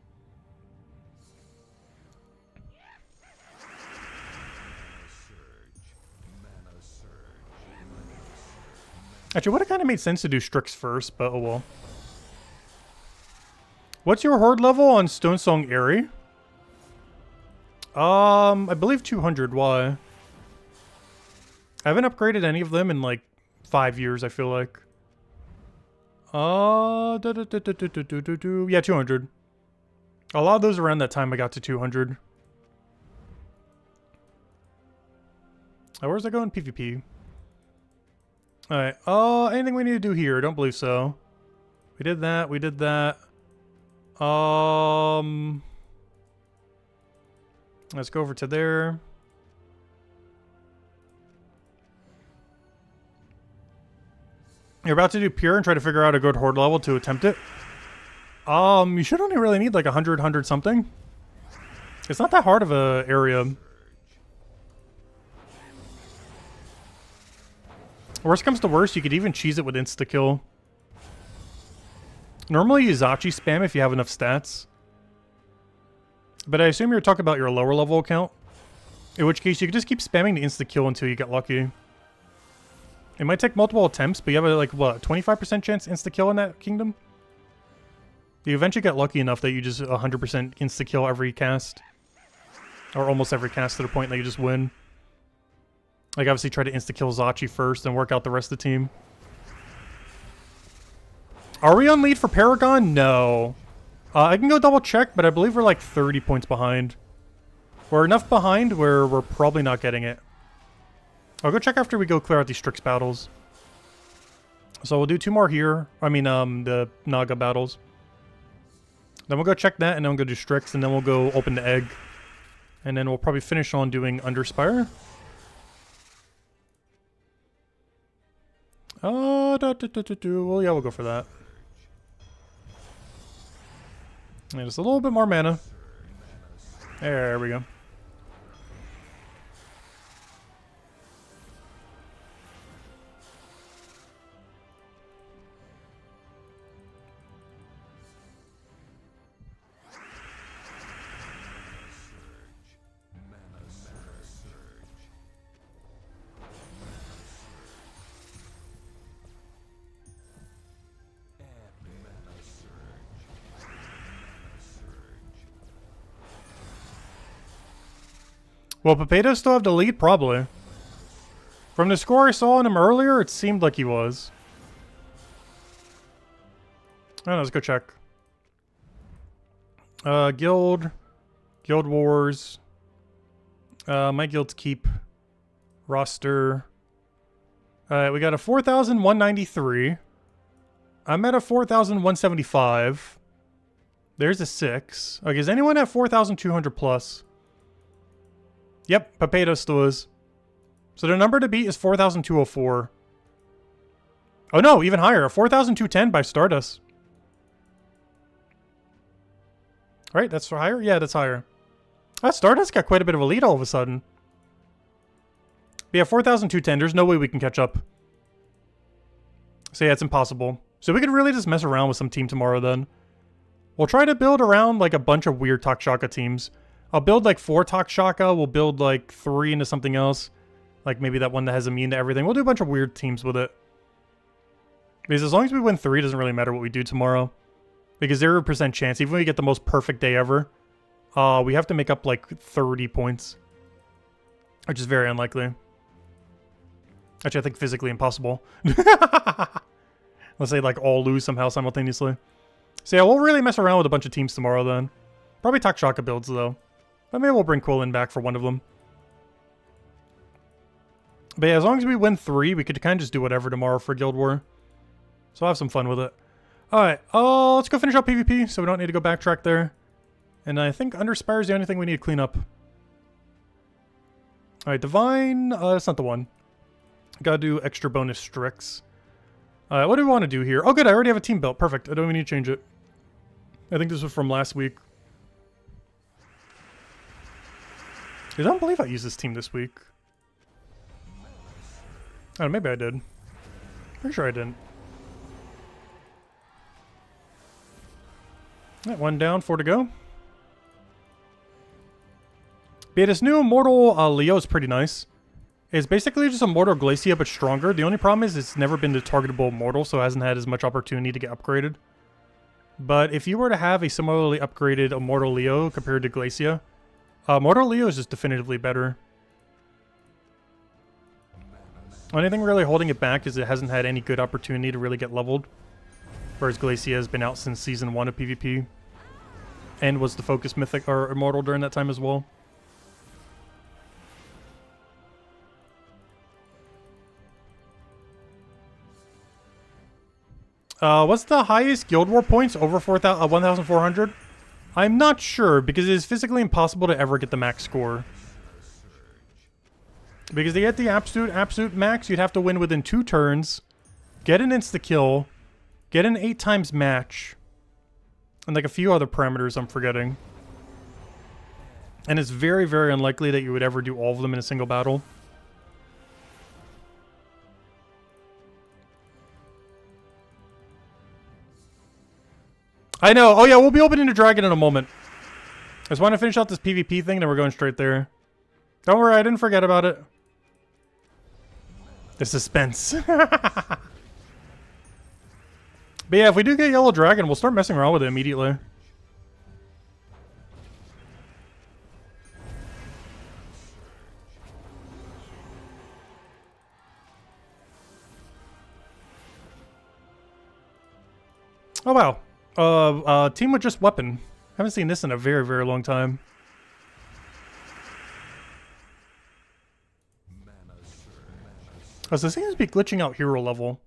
Actually, would have kind of made sense to do Strix first, but oh well. What's your horde level on Stone Song Airy? I believe 200. Why? I haven't upgraded any of them in like 5 years, I feel like. Yeah, 200. A lot of those around that time I got to 200. Where's that going? PvP. Alright, anything we need to do here? I don't believe so. We did that, we did that. Let's go over to there. You're about to do Pure and try to figure out a good horde level to attempt it? You should only really need like 100 something. It's not that hard of a area. Worst comes to worst, you could even cheese it with insta-kill. Normally you Zachi spam if you have enough stats. But I assume you're talking about your lower level account. In which case you could just keep spamming the insta-kill until you get lucky. It might take multiple attempts, but you have a, like, what, 25% chance insta-kill in that kingdom? You eventually get lucky enough that you just 100% insta-kill every cast. Or almost every cast to the point that you just win. Like, obviously try to insta-kill Zachi first and work out the rest of the team. Are we on lead for Paragon? No. I can go double check, but I believe we're like 30 points behind. We're enough behind where we're probably not getting it. I'll go check after we go clear out these Strix battles. So we'll do 2 more here. I mean, the Naga battles. Then we'll go check that, and then we'll go do Strix, and then we'll go open the egg. And then we'll probably finish on doing Underspire. Well, yeah, we'll go for that. And just a little bit more mana. There we go. Will Papedo still have the lead? Probably. From the score I saw on him earlier, it seemed like he was. Alright, let's go check. Guild Wars. My guild's keep. Roster. Alright, we got a 4,193. I'm at a 4,175. There's a 6. Okay, is anyone at 4,200 plus? Yep, Papedo still is. So the number to beat is 4,204. Oh no, even higher. 4,210 by Stardust. Right, that's higher? Yeah, that's higher. Stardust got quite a bit of a lead all of a sudden. But yeah, 4,210. There's no way we can catch up. So yeah, it's impossible. So we could really just mess around with some team tomorrow then. We'll try to build around like a bunch of weird Takshaka teams. I'll build like 4 Takshaka. We'll build like 3 into something else. Like maybe that one that has immune to everything. We'll do a bunch of weird teams with it. Because as long as we win 3, it doesn't really matter what we do tomorrow. Because 0% chance, even if we get the most perfect day ever, we have to make up like 30 points. Which is very unlikely. Actually, I think physically impossible. Let's say like all lose somehow simultaneously. So yeah, we'll really mess around with a bunch of teams tomorrow then. Probably Takshaka builds though. But maybe we'll bring Quilin back for one of them. But yeah, as long as we win 3, we could kind of just do whatever tomorrow for Guild War. So I'll have some fun with it. Alright, let's go finish up PvP so we don't need to go backtrack there. And I think Underspire is the only thing we need to clean up. Alright, Divine, that's not the one. Gotta do extra bonus Strix. What do we want to do here? Oh good, I already have a team built. Perfect, I don't even need to change it. I think this was from last week. I don't believe I used this team this week. Oh, maybe I did. Pretty sure I didn't. Alright, 1 down, 4 to go. But yeah, this new Immortal Leo is pretty nice. It's basically just a Mortal Glacia, but stronger. The only problem is it's never been the targetable Immortal, so it hasn't had as much opportunity to get upgraded. But if you were to have a similarly upgraded Immortal Leo compared to Glacia, Mortal Leo is just definitively better. Only thing really holding it back is it hasn't had any good opportunity to really get leveled. Whereas Glacia has been out since Season 1 of PvP. And was the focus mythic or Immortal during that time as well. What's the highest Guild War points? Over 1,400? I'm not sure, because it is physically impossible to ever get the max score. Because to get the absolute max, you'd have to win within 2 turns, get an insta-kill, get an 8 times match, and like a few other parameters I'm forgetting. And it's very, very unlikely that you would ever do all of them in a single battle. I know. Oh, yeah, we'll be opening a dragon in a moment. I just want to finish out this PvP thing, then we're going straight there. Don't worry, I didn't forget about it. The suspense. But yeah, if we do get Yellow Dragon, we'll start messing around with it immediately. Oh, wow. Team with just weapon. Haven't seen this in a very, very long time. Oh, so this seems to be glitching out hero level.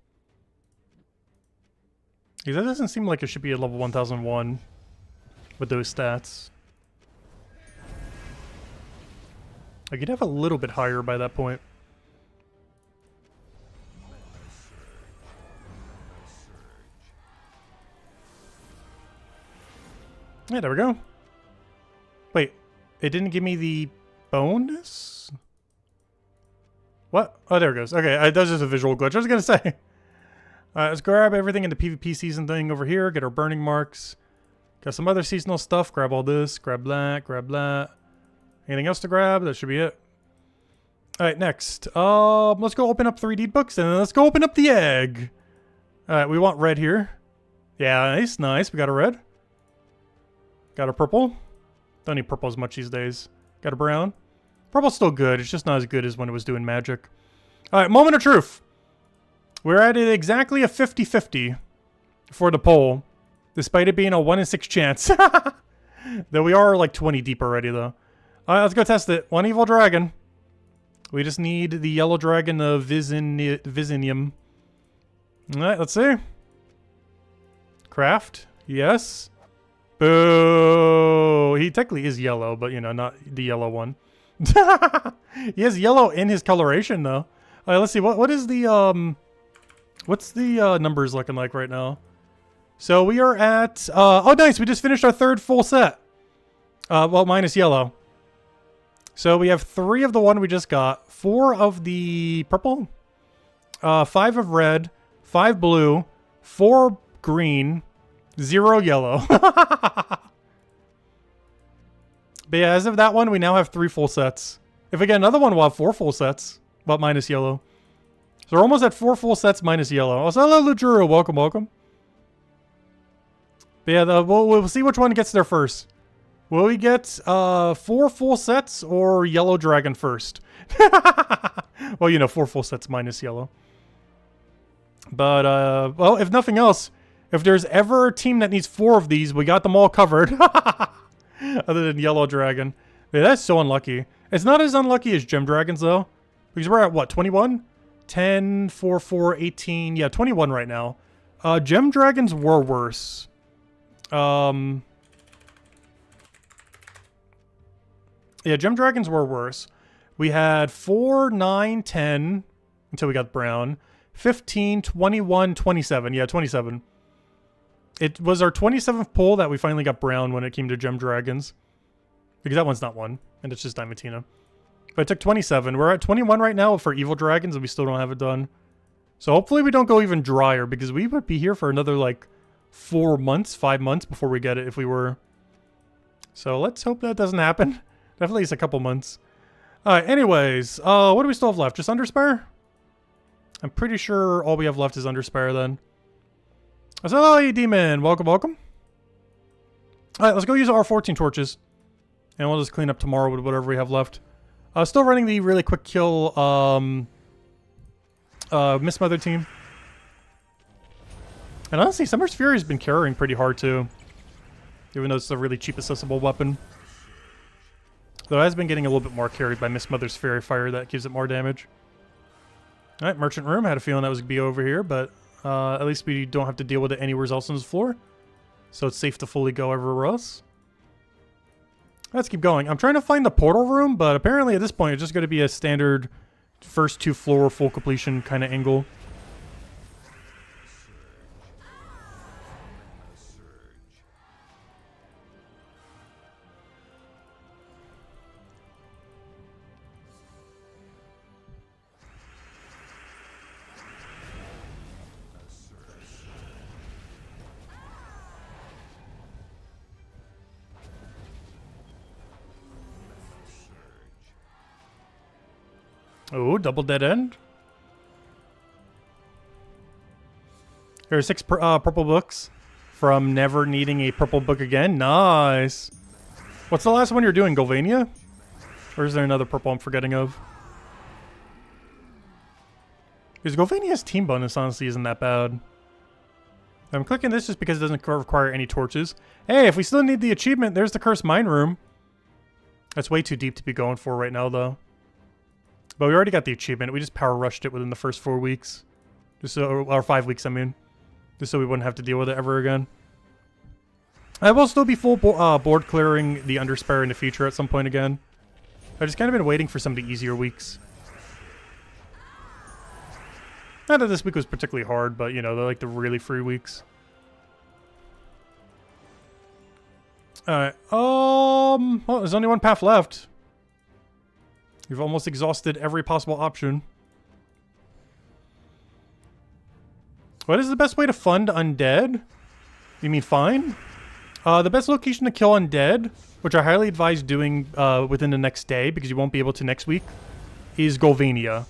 Because that doesn't seem like it should be at level 1001 with those stats. I could have a little bit higher by that point. Yeah, there we go. Wait, it didn't give me the bonus? What? Oh, there it goes. Okay, that's just a visual glitch. I was going to say. Alright, let's grab everything in the PvP season thing over here. Get our burning marks. Got some other seasonal stuff. Grab all this. Grab that. Grab that. Anything else to grab? That should be it. Alright, next. Let's go open up 3D books and then let's go open up the egg. Alright, we want red here. Yeah, nice, nice. We got a red. Got a purple. Don't need purple as much these days. Got a brown. Purple's still good. It's just not as good as when it was doing magic. Alright, moment of truth. We're at it exactly a 50-50 for the poll, despite it being a 1 in 6 chance. Though we are like 20 deep already, though. Alright, let's go test it. One evil dragon. We just need the yellow dragon of Visinium. Alright, let's see. Craft. Yes. Boo! He technically is yellow, but, you know, not the yellow one. He has yellow in his coloration, though. Alright, let's see. What is the, what's the numbers looking like right now? So we are at, oh nice, we just finished our third full set. Well, minus yellow. So we have 3 of the one we just got, 4 of the purple, 5 of red, 5 blue, 4 green, 0 yellow. But yeah, as of that one, we now have 3 full sets. If we get another one, we'll have 4 full sets, but minus yellow. So we're almost at 4 full sets minus yellow. Oh, so hello, Ludru. Welcome, welcome. But yeah, we'll see which one gets there first. Will we get 4 full sets or yellow dragon first? Well, you know, 4 full sets minus yellow. But, well, if nothing else, if there's ever a team that needs 4 of these, we got them all covered. Other than yellow dragon. Yeah, that's so unlucky. It's not as unlucky as gem dragons, though. Because we're at, what, 21? 10, 4, 4, 18. Yeah, 21 right now. Gem dragons were worse. Yeah, gem dragons were worse. We had 4, 9, 10 until we got brown. 15, 21, 27. Yeah, 27. It was our 27th pull that we finally got brown when it came to gem dragons. Because that one's not 1, and it's just Diamantina. But it took 27. We're at 21 right now for evil dragons, and we still don't have it done. So hopefully we don't go even drier, because we would be here for another, like, 4 months, 5 months before we get it if we were. So let's hope that doesn't happen. Definitely it's a couple months. Alright, anyways, what do we still have left? Just Underspire? I'm pretty sure all we have left is Underspire then. So, hello, you demon. Welcome, welcome. Alright, let's go use our 14 torches. And we'll just clean up tomorrow with whatever we have left. Still running the really quick kill, Miss Mother team. And honestly, Summer's Fury has been carrying pretty hard too. Even though it's a really cheap accessible weapon. Though it has been getting a little bit more carried by Miss Mother's Fairy Fire that gives it more damage. Alright, Merchant Room. Had a feeling that was going to be over here, but at least we don't have to deal with it anywhere else on this floor. So it's safe to fully go everywhere else. Let's keep going. I'm trying to find the portal room, but apparently at this point it's just going to be a standard first 2 floor full completion kind of angle. Oh, double dead end. There are 6 purple books from never needing a purple book again. Nice. What's the last one you're doing, Golvania? Or is there another purple I'm forgetting of? Because Golvania's team bonus honestly isn't that bad. I'm clicking this just because it doesn't require any torches. Hey, if we still need the achievement, there's the Cursed Mine Room. That's way too deep to be going for right now, though. But we already got the achievement. We just power rushed it within the first 4 weeks. Just so, or 5 weeks, I mean. Just so we wouldn't have to deal with it ever again. I will still be full board clearing the Underspire in the future at some point again. I've just kind of been waiting for some of the easier weeks. Not that this week was particularly hard, but, you know, they're like the really free weeks. Alright, well, there's only one path left. You've almost exhausted every possible option. What is the best way to fund undead? You mean fine? The best location to kill undead, which I highly advise doing within the next day, because you won't be able to next week, is Golvania.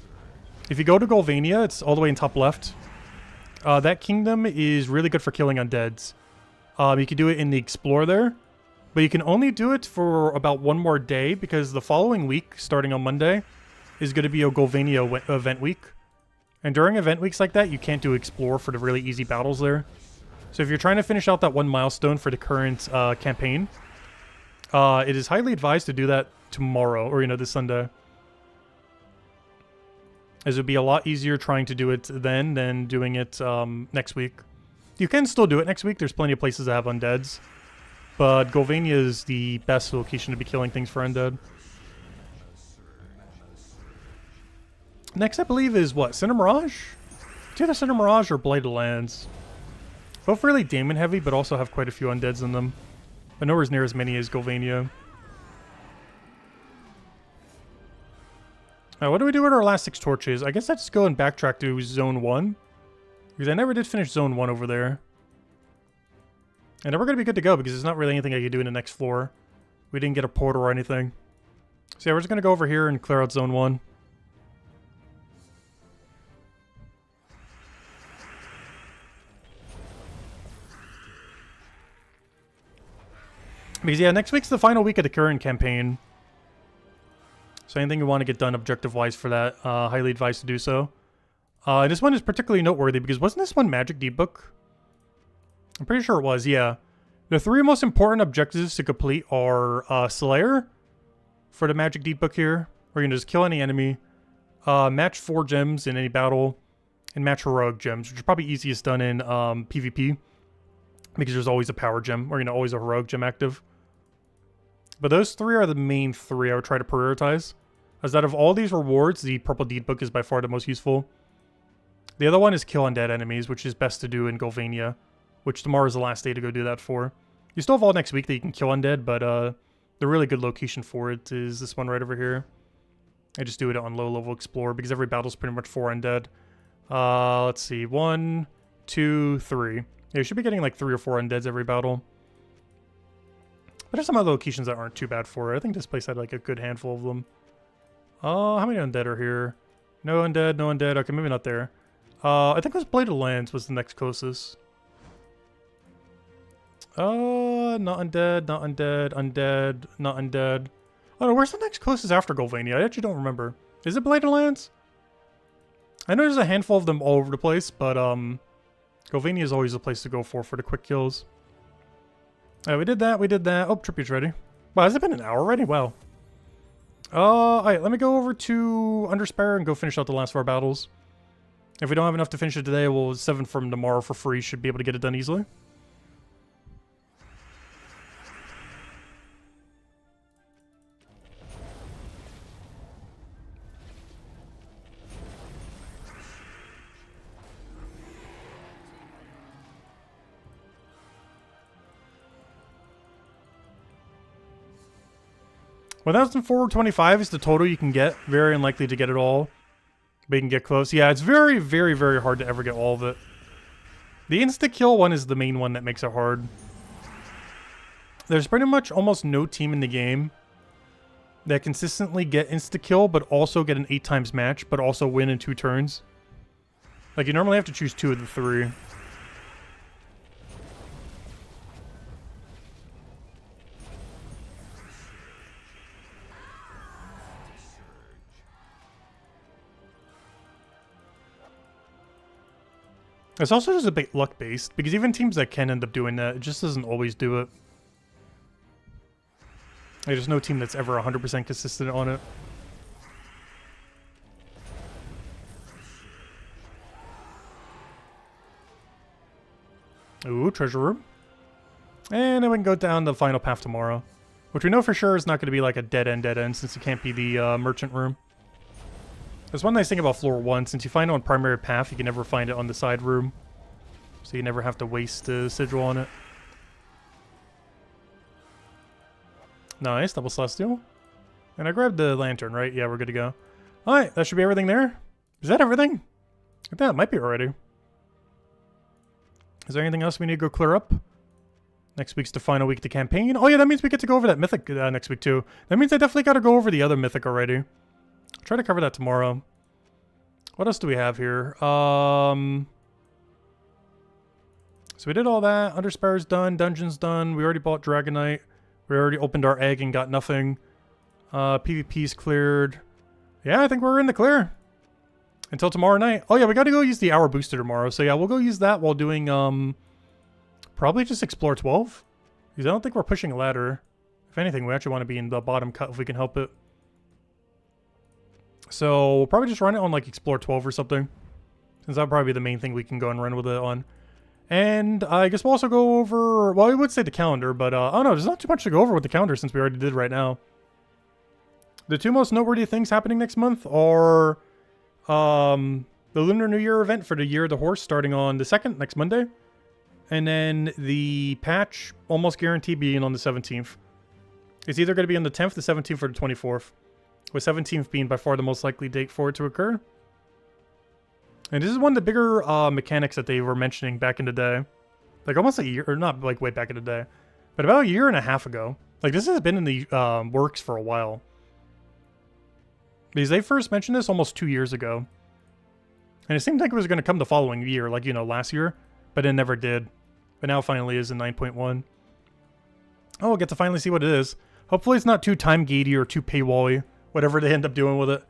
If you go to Golvania, it's all the way in top left. That kingdom is really good for killing undeads. You can do it in the Explore there, but you can only do it for about 1 more day, because the following week, starting on Monday, is going to be a Golvania event week. And during event weeks like that, you can't do Explore for the really easy battles there. So if you're trying to finish out that 1 milestone for the current campaign, it is highly advised to do that tomorrow, or, you know, this Sunday. As it would be a lot easier trying to do it then than doing it next week. You can still do it next week. There's plenty of places that have undeads. But Golvania is the best location to be killing things for undead. Next, I believe, is what? Cinder Mirage? It's either Cinder Mirage or Blighted Lands. Both really Daemon heavy, but also have quite a few undeads in them. But nowhere near as many as Golvania. What do we do with our last 6 torches? I guess I just go and backtrack to Zone 1. Because I never did finish Zone 1 over there. And we're going to be good to go because there's not really anything I can do in the next floor. We didn't get a portal or anything. So yeah, we're just going to go over here and clear out Zone 1. Because yeah, next week's the final week of the current campaign. So anything you want to get done objective-wise for that, highly advised to do so. This one is particularly noteworthy because wasn't this one Magic Deed Book? I'm pretty sure it was, yeah. The 3 most important objectives to complete are Slayer for the Magic Deed Book here, where you can just kill any enemy, match 4 gems in any battle, and match heroic gems, which are probably easiest done in PvP, because there's always a power gem, or, you know, always a heroic gem active. But those 3 are the main 3 I would try to prioritize. As out of all these rewards, the Purple Deed Book is by far the most useful. The other one is kill undead enemies, which is best to do in Golvania, which tomorrow is the last day to go do that for. You still have all next week that you can kill undead, but the really good location for it is this one right over here. I just do it on low-level Explore, because every battle's pretty much 4 undead. Let's see, 1, 2, 3. Yeah, you should be getting like 3 or 4 undeads every battle. But there's some other locations that aren't too bad for it. I think this place had like a good handful of them. How many undead are here? No undead, no undead. Okay, maybe not there. I think it was Blighted Lands was the next closest. Not undead, not undead, undead, not undead. Oh no, where's the next closest after Golvania? I actually don't remember. Is it Blighted Lands? I know there's a handful of them all over the place, but Golvania is always the place to go for the quick kills. Alright, we did that, we did that. Oh, Tribute's ready. Wow, has it been an hour already? Wow. Alright, let me go over to Underspire and go finish out the last of our battles. If we don't have enough to finish it today, we'll 7 from tomorrow for free. Should be able to get it done easily. $1,425 is the total you can get. Very unlikely to get it all, but you can get close. Yeah, it's very, very, very hard to ever get all of it. The insta-kill one is the main one that makes it hard. There's pretty much almost no team in the game that consistently get insta-kill, but also get an 8 times match, but also win in 2 turns. Like, you normally have to choose 2 of the 3. It's also just a bit luck-based, because even teams that can end up doing that, it just doesn't always do it. Like, there's no team that's ever 100% consistent on it. Ooh, treasure room. And then we can go down the final path tomorrow, which we know for sure is not going to be like a dead end since it can't be the merchant room. There's one nice thing about floor 1, since you find it on primary path, you can never find it on the side room. So you never have to waste a sigil on it. Nice, double celestial. And I grabbed the lantern, right? Yeah, we're good to go. Alright, that should be everything there. Is that everything? I think that might be already. Is there anything else we need to go clear up? Next week's the final week of the campaign. Oh yeah, that means we get to go over that mythic next week too. That means I definitely got to go over the other mythic already. I'll try to cover that tomorrow. What else do we have here? So we did all that. Underspire's done. Dungeon's done. We already bought Dragonite. We already opened our egg and got nothing. PvP's cleared. Yeah, I think we're in the clear. Until tomorrow night. Oh yeah, we got to go use the hour booster tomorrow. So yeah, we'll go use that while doing, probably just explore 12. Because I don't think we're pushing a ladder. If anything, we actually want to be in the bottom cut if we can help it. So we'll probably just run it on like explore 12 or something. Since that'll probably be the main thing we can go and run with it on. And I guess we'll also go over, well, I would say the calendar, but I don't know, there's not too much to go over with the calendar since we already did right now. The 2 most noteworthy things happening next month are the Lunar New Year event for the Year of the Horse starting on the 2nd, next Monday. And then the patch, almost guaranteed being on the 17th. It's either going to be on the 10th, the 17th, or the 24th. With 17th being by far the most likely date for it to occur. And this is one of the bigger mechanics that they were mentioning back in the day. Like almost a year, or not like way back in the day. But about a year and a half ago. Like this has been in the works for a while. Because they first mentioned this almost 2 years ago. And it seemed like it was going to come the following year, like, you know, last year. But it never did. But now it finally is in 9.1. Oh, we'll get to finally see what it is. Hopefully it's not too time-gatey or too paywall-y. Whatever they end up doing with it.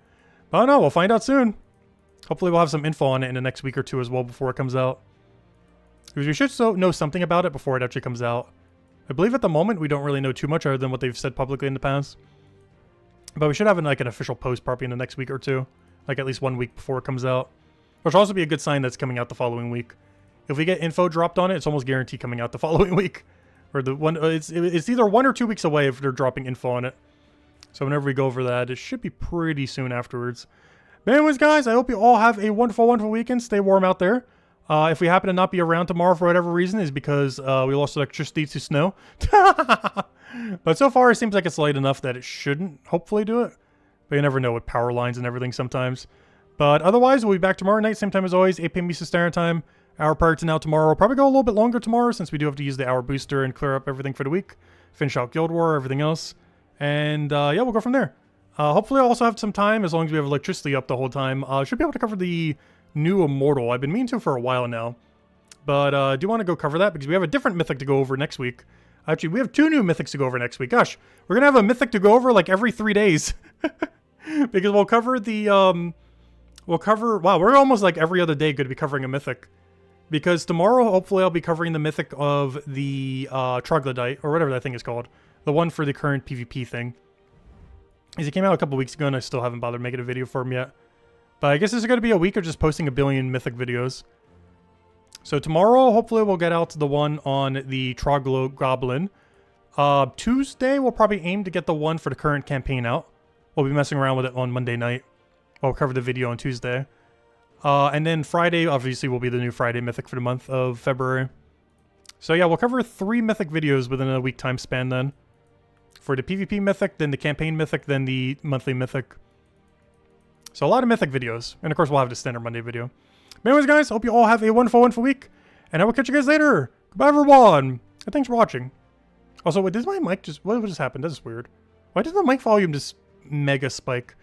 But I don't know, we'll find out soon. Hopefully we'll have some info on it in the next week or 2 as well before it comes out. Because we should know something about it before it actually comes out. I believe at the moment we don't really know too much other than what they've said publicly in the past. But we should have like an official post probably in the next week or 2. Like at least 1 week before it comes out. Which will also be a good sign that's coming out the following week. If we get info dropped on it, it's almost guaranteed coming out the following week. Or the one, it's either 1 or 2 weeks away if they're dropping info on it. So whenever we go over that, it should be pretty soon afterwards. But anyways, guys, I hope you all have a wonderful, wonderful weekend. Stay warm out there. If we happen to not be around tomorrow for whatever reason, is because we lost electricity to snow. But so far, it seems like it's light enough that it shouldn't hopefully do it. But you never know with power lines and everything sometimes. But otherwise, we'll be back tomorrow night, same time as always, 8 p.m. Eastern Standard Time. Hour prior to now tomorrow. We'll probably go a little bit longer tomorrow since we do have to use the hour booster and clear up everything for the week. Finish out Guild War, everything else. And yeah, we'll go from there. Hopefully I'll also have some time, as long as we have electricity up the whole time. Should be able to cover the new Immortal. I've been meaning to for a while now. But I do want to go cover that because we have a different mythic to go over next week. Actually, we have 2 new mythics to go over next week. Gosh, we're going to have a mythic to go over like every 3 days. Because we'll cover the, wow, we're almost like every other day going to be covering a mythic. Because tomorrow, hopefully, I'll be covering the mythic of the Troglodyte, or whatever that thing is called. The one for the current PvP thing. Because it came out a couple weeks ago and I still haven't bothered making a video for him yet. But I guess this is going to be a week of just posting a billion mythic videos. So tomorrow, hopefully, we'll get out to the one on the Troglogoblin. Tuesday, we'll probably aim to get the one for the current campaign out. We'll be messing around with it on Monday night. I'll cover the video on Tuesday. And then Friday, obviously, will be the new Friday mythic for the month of February. So yeah, we'll cover 3 mythic videos within a week time span then. For the PvP mythic, then the campaign mythic, then the monthly mythic. So a lot of mythic videos. And of course, we'll have the standard Monday video. But anyways, guys, hope you all have a wonderful, wonderful week. And I will catch you guys later. Goodbye, everyone. And thanks for watching. Also, wait, did my mic just... What just happened? This is weird. Why did the mic volume just mega spike.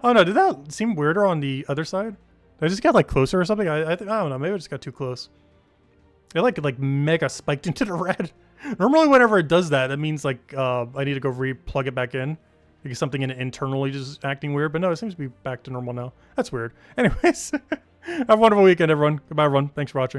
Oh no, did that seem weirder on the other side? Did I just get like closer or something? I don't know, maybe I just got too close. It like mega spiked into the red. Normally whenever it does that, that means like I need to go re-plug it back in. Because something in it internally just acting weird, but no, it seems to be back to normal now. That's weird. Anyways, have a wonderful weekend, everyone. Goodbye, everyone. Thanks for watching.